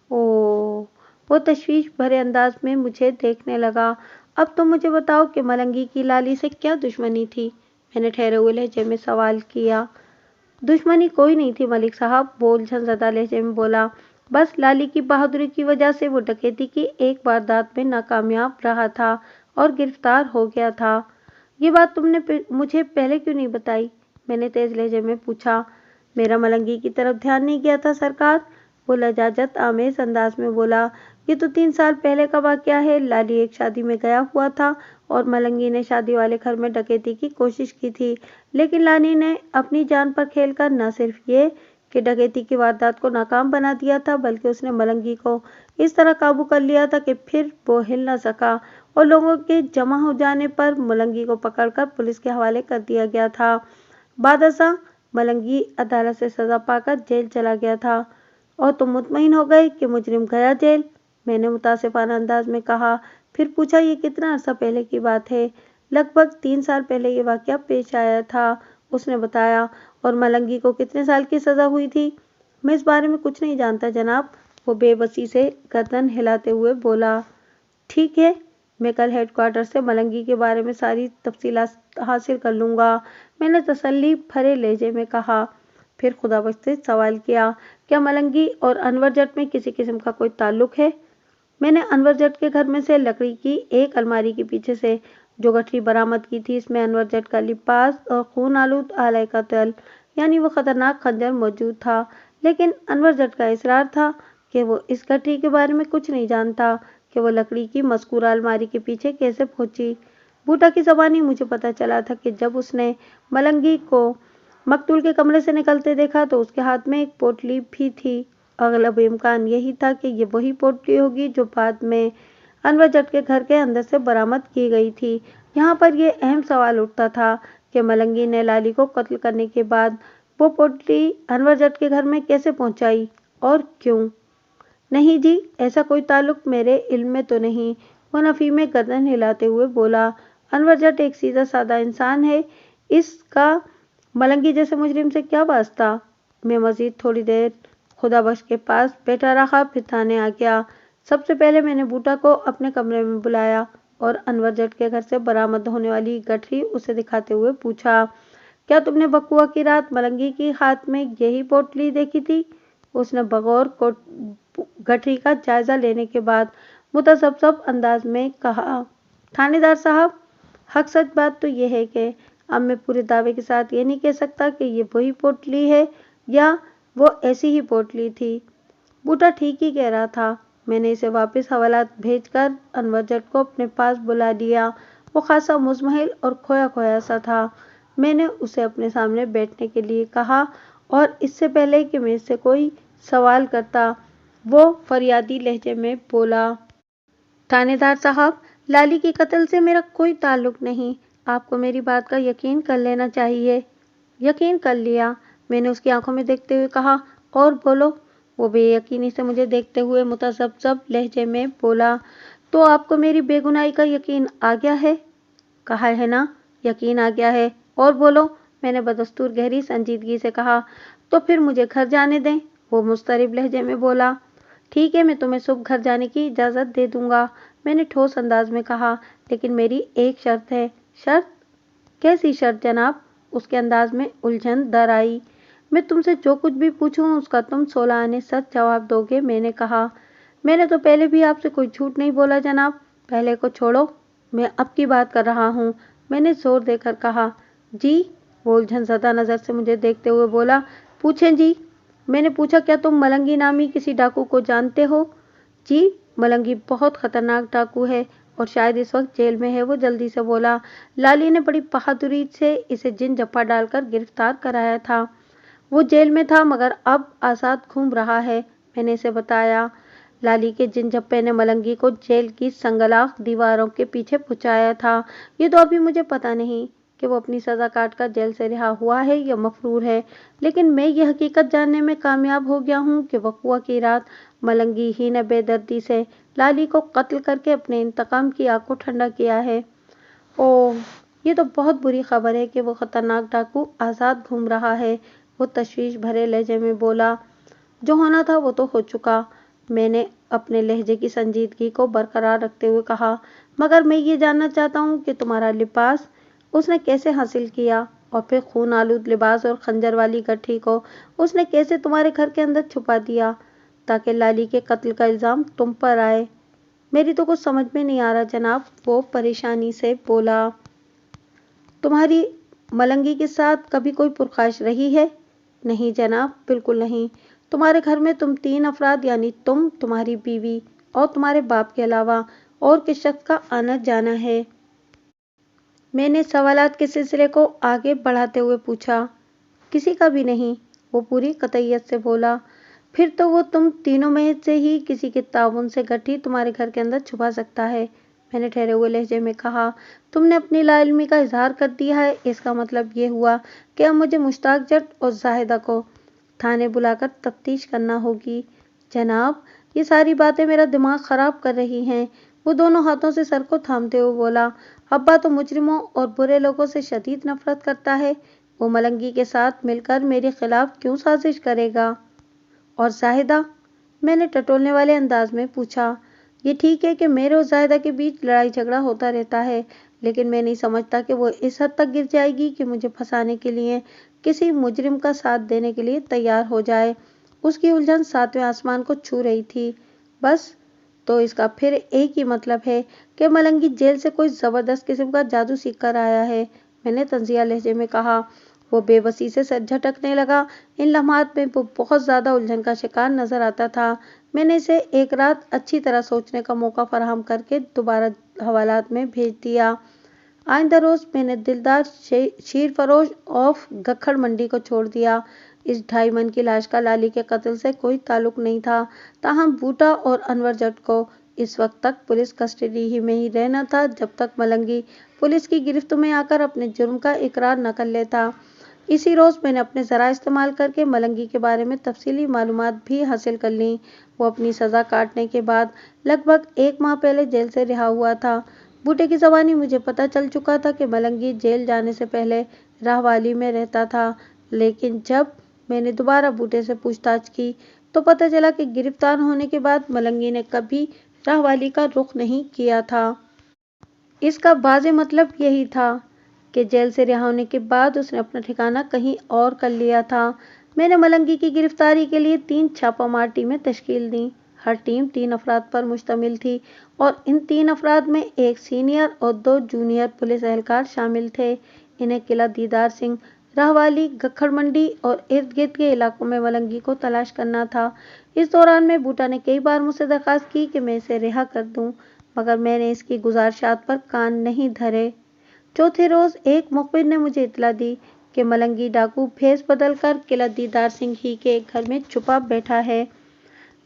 ओह, वो तशवीश भरे अंदाज में मुझे देखने लगा। अब तो मुझे बताओ कि मलंगी की लाली से क्या दुश्मनी थी? मैंने ठहरे हुए लहजे में सवाल किया। दुश्मनी कोई नहीं थी मलिक साहब, वो उलझनज़दा लहजे में बोला। बस लाली की बहादुरी की वजह से वो डकैती की एक वारदात में नाकामयाब रहा था और गिरफ्तार हो गया था। ये बात तुमने मुझे पहले क्यों नहीं बताई? मैंने तेज लहजे में पूछा। मेरा मलंगी की तरफ ध्यान नहीं गया था सरकार, वो लजाजत आमेज अंदाज में बोला। ये तो 3 साल पहले का वाकया है। लाली एक शादी में गया हुआ था और मलंगी ने शादी वाले घर में डकैती की कोशिश की थी, लेकिन लाली ने अपनी जान पर खेलकर न सिर्फ ये कि डकैती की वारदात को नाकाम बना दिया था, बल्कि उसने मलंगी को इस तरह काबू कर लिया था कि फिर वो हिल न सका और लोगों के जमा हो जाने पर मलंगी को पकड़कर पुलिस के हवाले कर दिया गया था। बादशाह मलंगी अदालत से सजा पाकर जेल चला गया था। और तुम मुतमईन हो गए कि मुजरिम गया जेल? मैंने मुतासिफाना अंदाज में कहा। फिर पूछा, ये कितना अरसा पहले की बात है? लगभग 3 साल पहले ये वाकया पेश आया था, उसने बताया। और मलंगी को कितने साल की सज़ा हुई थी? मैं इस बारे में कुछ नहीं जानता जनाब, वो बेबसी से गर्दन हिलाते हुए बोला। ठीक है, میں کل ہیڈ کوارٹر سے ملنگی کے بارے میں ساری تفصیلات حاصل کر لوں گا، میں نے تسلی بھرے لہجے میں کہا۔ پھر خدا بخش سے سوال کیا، کیا ملنگی اور انور جٹ میں کسی قسم کا کوئی تعلق ہے؟ میں نے انور جٹ کے گھر میں سے لکڑی کی ایک الماری کے پیچھے سے جو گٹھری برآمد کی تھی، اس میں انور جٹ کا لباس اور خون آلود آلہ قتل یعنی وہ خطرناک خنجر موجود تھا، لیکن انور جٹ کا اصرار تھا کہ وہ اس گٹھری کے بارے میں کچھ نہیں جانتا کہ وہ لکڑی کی مذکورہ الماری کے پیچھے کیسے پہنچی۔ بوٹا کی زبانی مجھے پتہ چلا تھا کہ جب اس نے ملنگی کو مقتول کے کمرے سے نکلتے دیکھا تو اس کے ہاتھ میں ایک پوٹلی بھی تھی۔ اغلب امکان یہی تھا کہ یہ وہی پوٹلی ہوگی جو بعد میں انور جٹ کے گھر کے اندر سے برآمد کی گئی تھی۔ یہاں پر یہ اہم سوال اٹھتا تھا کہ ملنگی نے لالی کو قتل کرنے کے بعد وہ پوٹلی انور جٹ کے گھر میں کیسے پہنچائی اور کیوں؟ نہیں جی، ایسا کوئی تعلق میرے علم میں تو نہیں، وہ نفی میں گردن ہلاتے ہوئے بولا۔ انور جٹ ایک سیدھا سادہ انسان ہے، اس کا ملنگی جیسے مجرم سے کیا واسطہ؟ میں مزید تھوڑی دیر خدا بخش کے پاس بیٹھا رہا، پھر تھانے آ گیا۔ سب سے پہلے میں نے بوٹا کو اپنے کمرے میں بلایا اور انور جٹ کے گھر سے برآمد ہونے والی گٹھری اسے دکھاتے ہوئے پوچھا، کیا تم نے بقوا کی رات ملنگی کی ہاتھ میں یہی پوٹلی دیکھی تھی؟ اس نے بغور گٹھری کا جائزہ لینے کے بعد متذبذب انداز میں کہا، تھانے دار صاحب، حق سچ بات تو یہ ہے کہ اب میں پورے دعوے کے ساتھ یہ نہیں کہہ سکتا کہ یہ وہی پوٹلی ہے یا وہ ایسی ہی پوٹلی تھی۔ بوٹا ٹھیک ہی کہہ رہا تھا۔ میں نے اسے واپس حوالات بھیج کر انور جٹ کو اپنے پاس بلا لیا۔ وہ خاصا مضمحل اور کھویا کھویا سا تھا۔ میں نے اسے اپنے سامنے بیٹھنے کے لیے کہا اور اس سے پہلے کہ میں اس سے کوئی سوال کرتا وہ فریادی لہجے میں بولا، تھانے دار صاحب، لالی کے قتل سے میرا کوئی تعلق نہیں، آپ کو میری بات کا یقین کر لینا چاہیے۔ یقین کر لیا، میں نے اس کی آنکھوں میں دیکھتے ہوئے کہا، اور بولو۔ وہ بے یقینی سے مجھے دیکھتے ہوئے متذبذب لہجے میں بولا، تو آپ کو میری بے گناہی کا یقین آ گیا ہے؟ کہا ہے نا، یقین آ گیا ہے، اور بولو۔ میں نے بدستور گہری سنجیدگی سے کہا، تو پھر مجھے گھر جانے دیں۔ وہ مضطرب لہجے میں بولا، ٹھیک ہے، میں تمہیں صبح گھر جانے کی اجازت دے دوں گا، میں نے ٹھوس انداز میں کہا، لیکن میری ایک شرط ہے۔ شرط؟ کیسی شرط جناب؟ اس کے انداز میں الجھن در آئی۔ میں تم سے جو کچھ بھی پوچھوں اس کا تم 16 آنے سچ جواب دو گے، میں نے کہا۔ میں نے تو پہلے بھی آپ سے کوئی جھوٹ نہیں بولا جناب، پہلے کو چھوڑو، میں اب کی بات کر رہا ہوں، میں نے زور دے کر کہا۔ جی؟ وہ الجھن زدہ نظر سے مجھے دیکھتے ہوئے بولا، پوچھیں جی؟ میں نے پوچھا، کیا تم ملنگی نامی کسی ڈاکو کو جانتے ہو؟ جی، ملنگی بہت خطرناک ڈاکو ہے اور شاید اس وقت جیل میں ہے، وہ جلدی سے بولا۔ لالی نے بڑی بہادری سے اسے جن جپا ڈال کر گرفتار کرایا تھا۔ وہ جیل میں تھا مگر اب آزاد گھوم رہا ہے، میں نے اسے بتایا۔ لالی کے جن جپے نے ملنگی کو جیل کی سنگلاخ دیواروں کے پیچھے پہنچایا تھا۔ یہ تو ابھی مجھے پتا نہیں کہ وہ اپنی سزا کاٹ کر جیل سے رہا ہوا ہے یا مفرور ہے، لیکن میں یہ حقیقت جاننے میں کامیاب ہو گیا ہوں کہ بقوا کی رات ملنگی ہی نے بے دردی سے لالی کو قتل کر کے اپنے انتقام کی آگ کو ٹھنڈا کیا ہے۔ اوہ، یہ تو بہت بری خبر ہے کہ وہ خطرناک ڈاکو آزاد گھوم رہا ہے، وہ تشویش بھرے لہجے میں بولا۔ جو ہونا تھا وہ تو ہو چکا، میں نے اپنے لہجے کی سنجیدگی کو برقرار رکھتے ہوئے کہا، مگر میں یہ جاننا چاہتا ہوں کہ تمہارا لباس اس نے کیسے حاصل کیا، اور پھر خون آلود لباس اور خنجر والی گٹھری کو اس نے کیسے تمہارے گھر کے اندر چھپا دیا تاکہ لالی کے قتل کا الزام تم پر آئے؟ میری تو کچھ سمجھ میں نہیں آ رہا جناب، وہ پریشانی سے بولا۔ تمہاری ملنگی کے ساتھ کبھی کوئی پرخاش رہی ہے؟ نہیں جناب، بالکل نہیں۔ تمہارے گھر میں تم 3 افراد یعنی تم، تمہاری بیوی اور تمہارے باپ کے علاوہ اور کس شخص کا آنا جانا ہے؟ میں نے سوالات کے سلسلے کو آگے بڑھاتے ہوئے پوچھا۔ کسی کا بھی نہیں، وہ پوری قطعیت سے بولا۔ پھر تو وہ تم تینوں میں سے ہی کسی کے تعاون سے گٹھری تمہارے گھر کے اندر چھپا سکتا ہے، میں نے ٹھہرے ہوئے لہجے میں کہا۔ تم نے اپنی لا علمی کا اظہار کر دیا ہے، اس کا مطلب یہ ہوا کہ اب مجھے مشتاق جٹ اور زاہدہ کو تھانے بلا کر تفتیش کرنا ہوگی۔ جناب، یہ ساری باتیں میرا دماغ خراب کر رہی ہیں، وہ دونوں ہاتھوں سے سر کو تھامتے ہوئے بولا۔ ابا تو مجرموں اور برے لوگوں سے شدید نفرت کرتا ہے، وہ ملنگی کے ساتھ مل کر میرے خلاف کیوں سازش کرے گا؟ اور زاہدہ؟ میں نے ٹٹولنے والے انداز میں پوچھا۔ یہ ٹھیک ہے کہ میرے اور زاہدہ کے بیچ لڑائی جھگڑا ہوتا رہتا ہے، لیکن میں نہیں سمجھتا کہ وہ اس حد تک گر جائے گی کہ مجھے پھنسانے کے لیے کسی مجرم کا ساتھ دینے کے لیے تیار ہو جائے۔ اس کی الجھن ساتویں آسمان کو چھو رہی تھی۔ بس تو اس کا پھر ایک ہی مطلب ہے کہ ملنگی جیل سے کوئی زبردست قسم کا جادو سیکھ کر آیا ہے، میں نے طنزیہ لہجے میں کہا۔ وہ بے بسی سے سر جھٹکنے لگا۔ ان لمحات میں وہ بہت زیادہ الجھن کا شکار نظر آتا تھا۔ میں نے اسے ایک رات اچھی طرح سوچنے کا موقع فراہم کر کے دوبارہ حوالات میں بھیج دیا۔ آئندہ روز میں نے دلدار شیر فروش آف گکھڑ منڈی کو چھوڑ دیا۔ اس 2.5 من کی لاش کا لالی کے قتل سے کوئی تعلق نہیں تھا، تاہم بوٹا اور انور جٹ کو اس وقت تک پولیس کسٹڈی ہی میں ہی رہنا تھا جب تک ملنگی پولیس کی گرفت میں آ کر اپنے جرم کا اقرار نہ کر لیتا۔ اسی روز میں نے اپنے ذرائع استعمال کر کے ملنگی کے بارے میں تفصیلی معلومات بھی حاصل کر لیں۔ وہ اپنی سزا کاٹنے کے بعد لگ بھگ 1 ماہ پہلے جیل سے رہا ہوا تھا۔ بوٹے کی زبانی مجھے پتہ چل چکا تھا کہ ملنگی جیل جانے سے پہلے راہوالی میں رہتا تھا، لیکن جب میں نے دوبارہ بوٹے سے پوچھ تاچھ کی تو پتہ چلا کہ گرفتار ہونے کے بعد ملنگی نے کبھی راہوالی کا رخ نہیں کیا تھا۔ اس کا واضح مطلب یہی تھا کہ جیل سے رہا ہونے کے بعد اس نے اپنا ٹھکانہ کہیں اور کر لیا تھا۔ میں نے ملنگی کی گرفتاری کے لیے 3 چھاپہ مار ٹیمیں تشکیل دیں۔ ہر ٹیم 3 افراد پر مشتمل تھی اور ان 3 افراد میں 1 سینئر اور 2 جونیئر پولیس اہلکار شامل تھے۔ انہیں قلعہ دیدار سنگھ، راہوالی، گکھڑ منڈی اور ارد گرد کے علاقوں میں ملنگی کو تلاش کرنا تھا۔ اس دوران میں بوٹا نے کئی بار مجھ سے درخواست کی کہ میں اسے رہا کر دوں، مگر میں نے اس کی گزارشات پر کان نہیں دھرے۔ چوتھے روز ایک مخبر نے مجھے اطلاع دی کہ ملنگی ڈاکو بھیس بدل کر قلعہ دیدار سنگھ ہی کے ایک گھر میں چھپا بیٹھا ہے۔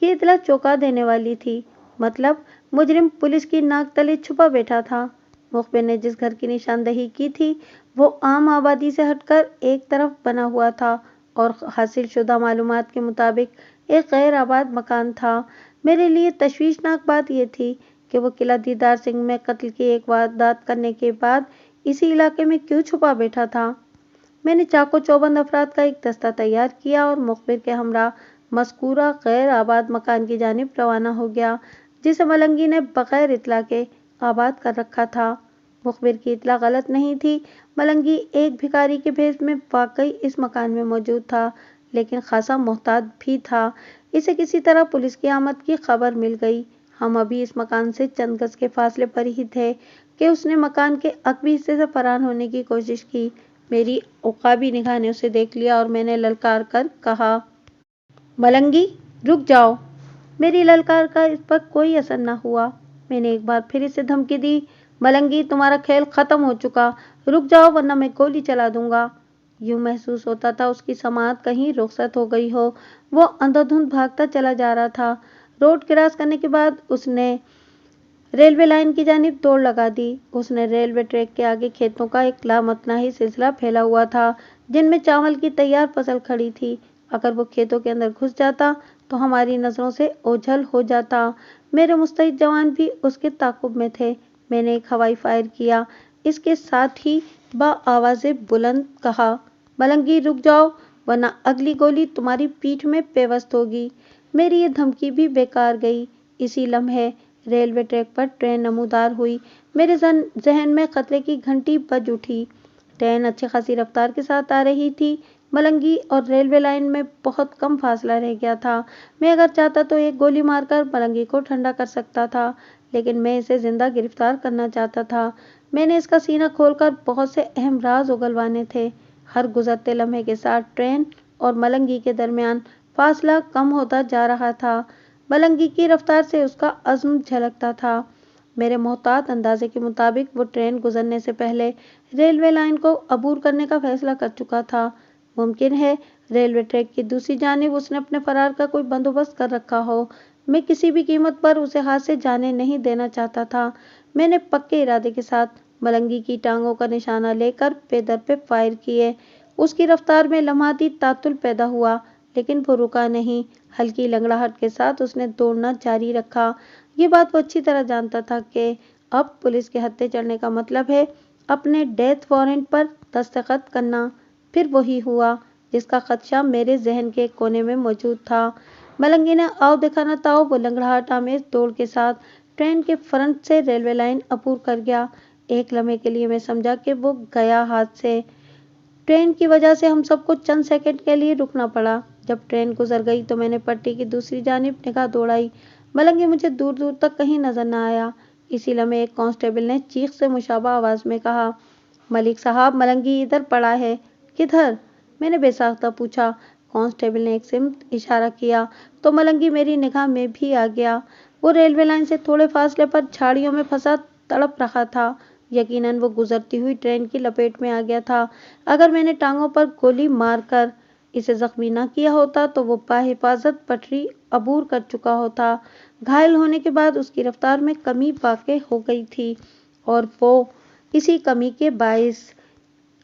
یہ اطلاع چونکا دینے والی تھی، مطلب مجرم پولیس کی ناک تلے چھپا بیٹھا تھا۔ مخبر نے جس گھر کی نشاندہی کی تھی وہ عام آبادی سے ہٹ کر ایک طرف بنا ہوا تھا اور حاصل شدہ معلومات کے مطابق ایک غیر آباد مکان تھا۔ میرے لیے تشویشناک بات یہ تھی کہ وہ قلعہ دیدار سنگھ میں قتل کی ایک واردات کرنے کے بعد اسی علاقے میں کیوں چھپا بیٹھا تھا۔ میں نے چاق و چوبند افراد کا ایک دستہ تیار کیا اور مخبر کے ہمراہ مذکورہ غیر آباد مکان کی جانب روانہ ہو گیا، جسے ملنگی نے بغیر اطلاع کے آباد کر رکھا تھا۔ مخبر کی اطلاع غلط نہیں تھی۔ ملنگی ایک بھکاری کے بھیس میں واقعی اس مکان میں موجود تھا، لیکن خاصا محتاط بھی تھا۔ اسے کسی طرح پولیس کی آمد کی خبر مل گئی۔ ہم ابھی اس مکان سے چند گز کے فاصلے پر ہی تھے کہ اس نے مکان کے عقبی حصے سے فرار ہونے کی کوشش کی۔ میری عقابی نگاہ نے اسے دیکھ لیا اور میں نے للکار کر کہا، ملنگی رک جاؤ۔ میری للکار کا اس پر کوئی اثر نہ ہوا۔ میں نے ایک بار پھر اسے دھمکی دی، ملنگی تمہارا کھیل ختم ہو چکا، رک جاؤ ورنہ میں گولی چلا دوں گا۔ یوں محسوس ہوتا تھا اس کی سماعت کہیں رخصت ہو گئی ہو۔ وہ اندھا دھند بھاگتا چلا جا رہا تھا۔ روڈ کراس کرنے کے بعد اس نے ریلوے لائن کی جانب دوڑ لگا دی۔ اس نے ریلوے ٹریک کے آگے کھیتوں کا ایک لامتناہی سلسلہ پھیلا ہوا تھا جن میں چاول کی تیار فصل کھڑی تھی۔ اگر وہ کھیتوں کے اندر گھس جاتا تو ہماری نظروں سے اوجھل ہو جاتا۔ میرے مستعد جوان بھی اس کے تعاقب میں تھے۔ میں نے ایک ہوائی فائر کیا، اس کے ساتھ ہی بآواز بلند کہا، ملنگی رک جاؤ ورنہ اگلی گولی تمہاری پیٹھ میں پیوست ہوگی۔ میری یہ دھمکی بھی بیکار گئی۔ اسی لمحے ریلوے ٹریک پر ٹرین نمودار ہوئی۔ میرے ذہن میں خطرے کی گھنٹی بج اٹھی۔ ٹرین اچھی خاصی رفتار کے ساتھ آ رہی تھی۔ ملنگی اور ریلوے لائن میں بہت کم فاصلہ رہ گیا تھا۔ میں اگر چاہتا تو ایک گولی مار کر ملنگی کو ٹھنڈا کر سکتا تھا، لیکن میں اسے زندہ گرفتار کرنا چاہتا تھا۔ میں نے اس کا سینہ کھول کر بہت سے اہم راز اگلوانے تھے۔ ہر گزرتے لمحے کے ساتھ ٹرین اور ملنگی کے درمیان فاصلہ کم ہوتا جا رہا تھا۔ ملنگی کی رفتار سے اس کا عزم جھلکتا تھا۔ میرے محتاط اندازے کے مطابق وہ ٹرین گزرنے سے پہلے ریلوے لائن کو عبور کرنے کا فیصلہ کر چکا تھا۔ ممکن ہے ریلوے ٹریک کی دوسری جانب اس نے اپنے فرار کا کوئی بندوبست کر رکھا ہو۔ میں کسی بھی قیمت پر اسے ہاتھ سے جانے نہیں دینا چاہتا تھا۔ میں نے پکے ارادے کے ساتھ ملنگی کی ٹانگوں کا نشانہ لے کر پے در پے فائر کیے۔ اس کی رفتار میں لمحاتی تعطل پیدا ہوا، لیکن وہ رکا نہیں۔ ہلکی لنگڑاہٹ کے ساتھ اس نے دوڑنا جاری رکھا۔ یہ بات وہ اچھی طرح جانتا تھا کہ اب پولیس کے ہتھے چڑھنے کا مطلب ہے اپنے ڈیتھ وارنٹ پر دستخط کرنا۔ پھر وہی ہوا جس کا خدشہ میرے ذہن کے ایک کونے میں موجود تھا۔ ملنگی نے آؤ دیکھا نہ تاؤ وہ لنگڑاہٹ آمیز دوڑ کے ساتھ ट्रेन के फ्रंट से रेलवे लाइन अबूर कर गया। एक लम्हे के लिए मैं समझा कि वो गया हाथ से। ट्रेन की वजह से हम सबको चंद सेकंड के लिए रुकना पड़ा। जब ट्रेन गुजर गई तो मैंने पट्टी की दूसरी जानिब निगाह दौड़ाई। मलंगी मुझे दूर दूर तक कहीं नजर न आया। इसी लम्हे एक कांस्टेबल ने चीख से मुशाबा आवाज में कहा, मलिक साहब, मलंगी इधर पड़ा है। किधर? मैंने बेसाख्ता पूछा। कांस्टेबल ने एक सिमत इशारा किया तो मलंगी मेरी निगाह में भी आ गया। वो रेलवे लाइन से थोड़े फासले पर झाड़ियों में फंसा तड़प रहा था। यकीनन वो गुजरती हुई ट्रेन की लपेट में आ गया था। अगर मैंने टांगों पर गोली मारकर इसे जख्मी न किया होता तो वो बाहिफाजत पटरी अबूर कर चुका होता। घायल होने के बाद उसकी रफ्तार में कमी वाक़ई हो गई थी और वो इसी कमी के बाइस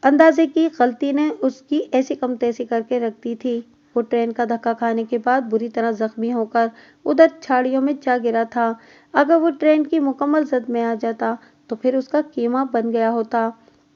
अंदाजे की गलती ने उसकी ऐसी कमतैसी करके रख दी थी। वो ट्रेन का धक्का खाने के बाद बुरी तरह जख्मी होकर उधर झाड़ियों में जा गिरा था। अगर वो ट्रेन की मुकम्मल जद में आ जाता तो फिर उसका कीमा बन गया होता।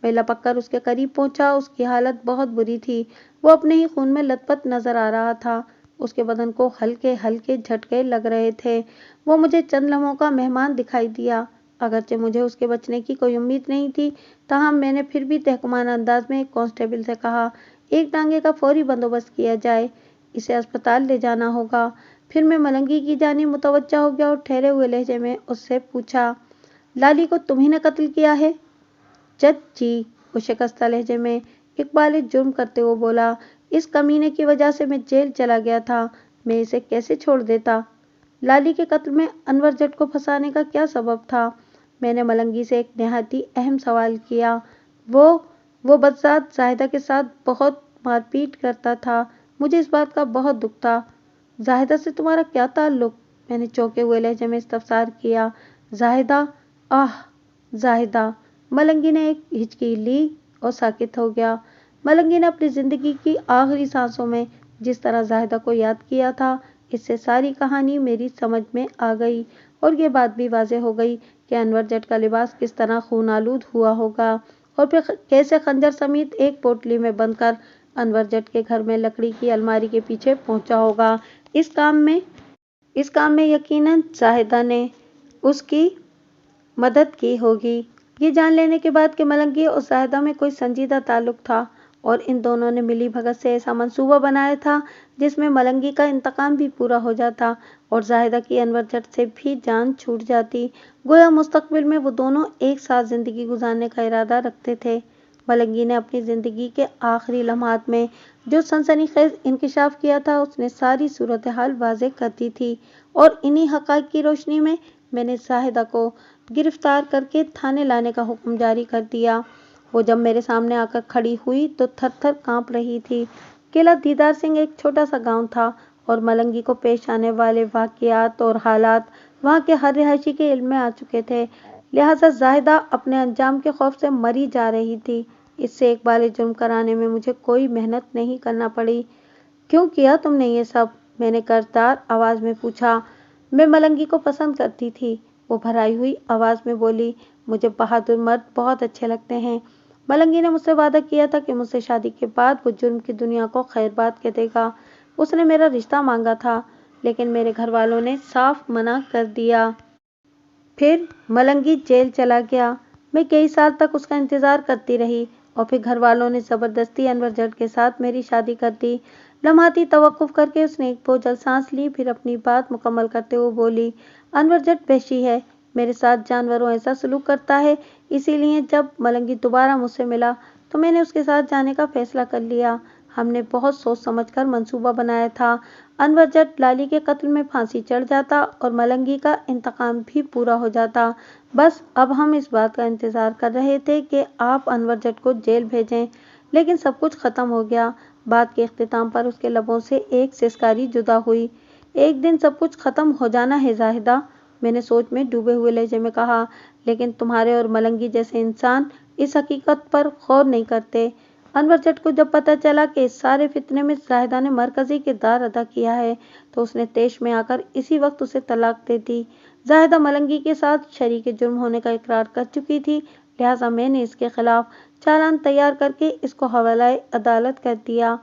मैं लपक कर उसके करीब पहुंचा। उसकी हालत बहुत बुरी थी। वो अपने ही खून में लथपथ नजर आ रहा था। उसके बदन को हल्के हल्के झटके लग रहे थे। वो मुझे चंद लम्हों का मेहमान दिखाई दिया। अगरचे मुझे उसके बचने की कोई उम्मीद नहीं थी, ताहम मैंने फिर भी तहकुमाना अंदाज में एक कांस्टेबल से कहा, एक टांगे का फौरी बंदोबस्त किया जाए, इसे अस्पताल ले जाना होगा। फिर मैं मलंगी की जानिब मुतवज्जा हो गया और ठहरे हुए लहजे में उससे पूछा, लाली को तुम्ही ने कत्ल किया है? जज जी, वो शिकस्ता लहजे में इकबाल जुर्म करते हुए बोला, इस कमीने की वजह से मैं जेल चला गया था, मैं इसे कैसे छोड़ देता? लाली के कत्ल में अनवर जट को फंसाने का क्या सबब था? मैंने मलंगी से एक नहायती अहम सवाल किया। वो बदजात जाहिदा के साथ बहुत मारपीट करता था। मुझे इस बात का बहुत दुख था। जाहिदा से तुम्हारा क्या ताल्लुक? मैंने चौंके हुए लहजे में इस्तफसार किया। जाहिदा? आह, जाहिदा। मलंगी ने एक हिचकी ली और साकित हो गया। मलंगी ने अपनी जिंदगी की आखिरी सांसों में जिस तरह जाहिदा को याद किया था, इससे सारी कहानी मेरी समझ में आ गई और ये बात भी वाज़ेह हो गई कि अनवर जट का लिबास किस तरह खून आलूद हुआ होगा और फिर कैसे खंजर समेत एक पोटली में बंधकर अनवर जट के घर में लकड़ी की अलमारी के पीछे पहुंचा होगा। इस काम में यकीनन जाहिदा ने उसकी मदद की होगी। ये जान लेने के बाद कि मलंगी और जाहिदा में कोई संजीदा ताल्लुक था और इन दोनों ने मिली भगत से ऐसा मंसूबा बनाया था जिसमें मलंगी का इंतकाम भी पूरा हो जाता और जाहिदा की अनवर जट से भी जान छूट जाती। गोया मुस्तकबिल में वो दोनों एक साथ जिंदगी गुजारने का इरादा रखते थे। मलंगी ने अपनी जिंदगी के आखिरी लम्हात में जो सनसनीखेज इंकिशाफ किया था, उसने सारी सूरत हाल वाज़ेह कर दी थी और इन्हीं हक़ाइक़ की रोशनी में मैंने जाहिदा को गिरफ्तार करके थाने लाने का हुक्म जारी कर दिया। वो जब मेरे सामने आकर खड़ी हुई तो थर थर कांप रही थी। किला दीदार सिंह एक छोटा सा गांव था और मलंगी को पेश आने वाले वाक़ियात और हालात वहाँ के हर रिहायशी के इल्म में आ चुके थे। लिहाजा जाहिदा अपने अंजाम के खौफ से मरी जा रही थी। इससे इकबाल जुर्म कराने में मुझे कोई मेहनत नहीं करना पड़ी। क्यों किया तुमने ये सब? मैंने कर्जदार आवाज में पूछा। मैं मलंगी को पसंद करती थी, वो भराई हुई आवाज में बोली। मुझे बहादुर मर्द बहुत अच्छे लगते हैं। मलंगी ने मुझसे वादा किया था कि मुझसे शादी के बाद वो जुर्म की दुनिया को खैरबाद कह देगा। उसने मेरा रिश्ता मांगा था, लेकिन मेरे घर वालों ने साफ मना कर दिया। फिर मलंगी जेल चला गया। मैं कई साल तक उसका इंतजार करती रही और फिर घर वालों ने जबरदस्ती अनवर जट के साथ मेरी शादी कर दी। लम्हाती तवक्कुफ करके उसने एक बोझल सांस ली, फिर अपनी बात मुकम्मल करते हुए बोली, अनवर जट वहशी है, मेरे साथ जानवरों ऐसा सलूक करता है। इसीलिए जब मलंगी दोबारा मुझसे मिला तो मैंने उसके साथ जाने का फैसला कर लिया। हमने बहुत सोच समझकर मंसूबा बनाया था। अनवर जट लाली के कत्ल में फांसी चढ़ जाता और मलंगी का इंतकाम भी पूरा हो जाता। बस अब हम इस बात का इंतजार कर रहे थे कि आप अनवर जट को जेल भेजें, लेकिन सब कुछ खत्म हो गया। बात के इख्तिताम पर उसके लबों से एक सिसकारी जुदा हुई। एक दिन सब कुछ खत्म हो जाना है जाहिदा, मैंने सोच में डूबे हुए लहजे में कहा, लेकिन तुम्हारे और मलंगी जैसे इंसान इस हकीकत पर गौर नहीं करते। अनवर जट को जब पता चला कि इस सारे फितने में जाहिदा ने मरकजी किरदार अदा किया है तो उसने तेश में आकर इसी वक्त उसे तलाक दे दी। जाहिदा मलंगी के साथ शरीक जुर्म होने का इकरार कर चुकी थी, लिहाजा मैंने इसके खिलाफ चालान तैयार करके इसको हवालाए अदालत कर दिया।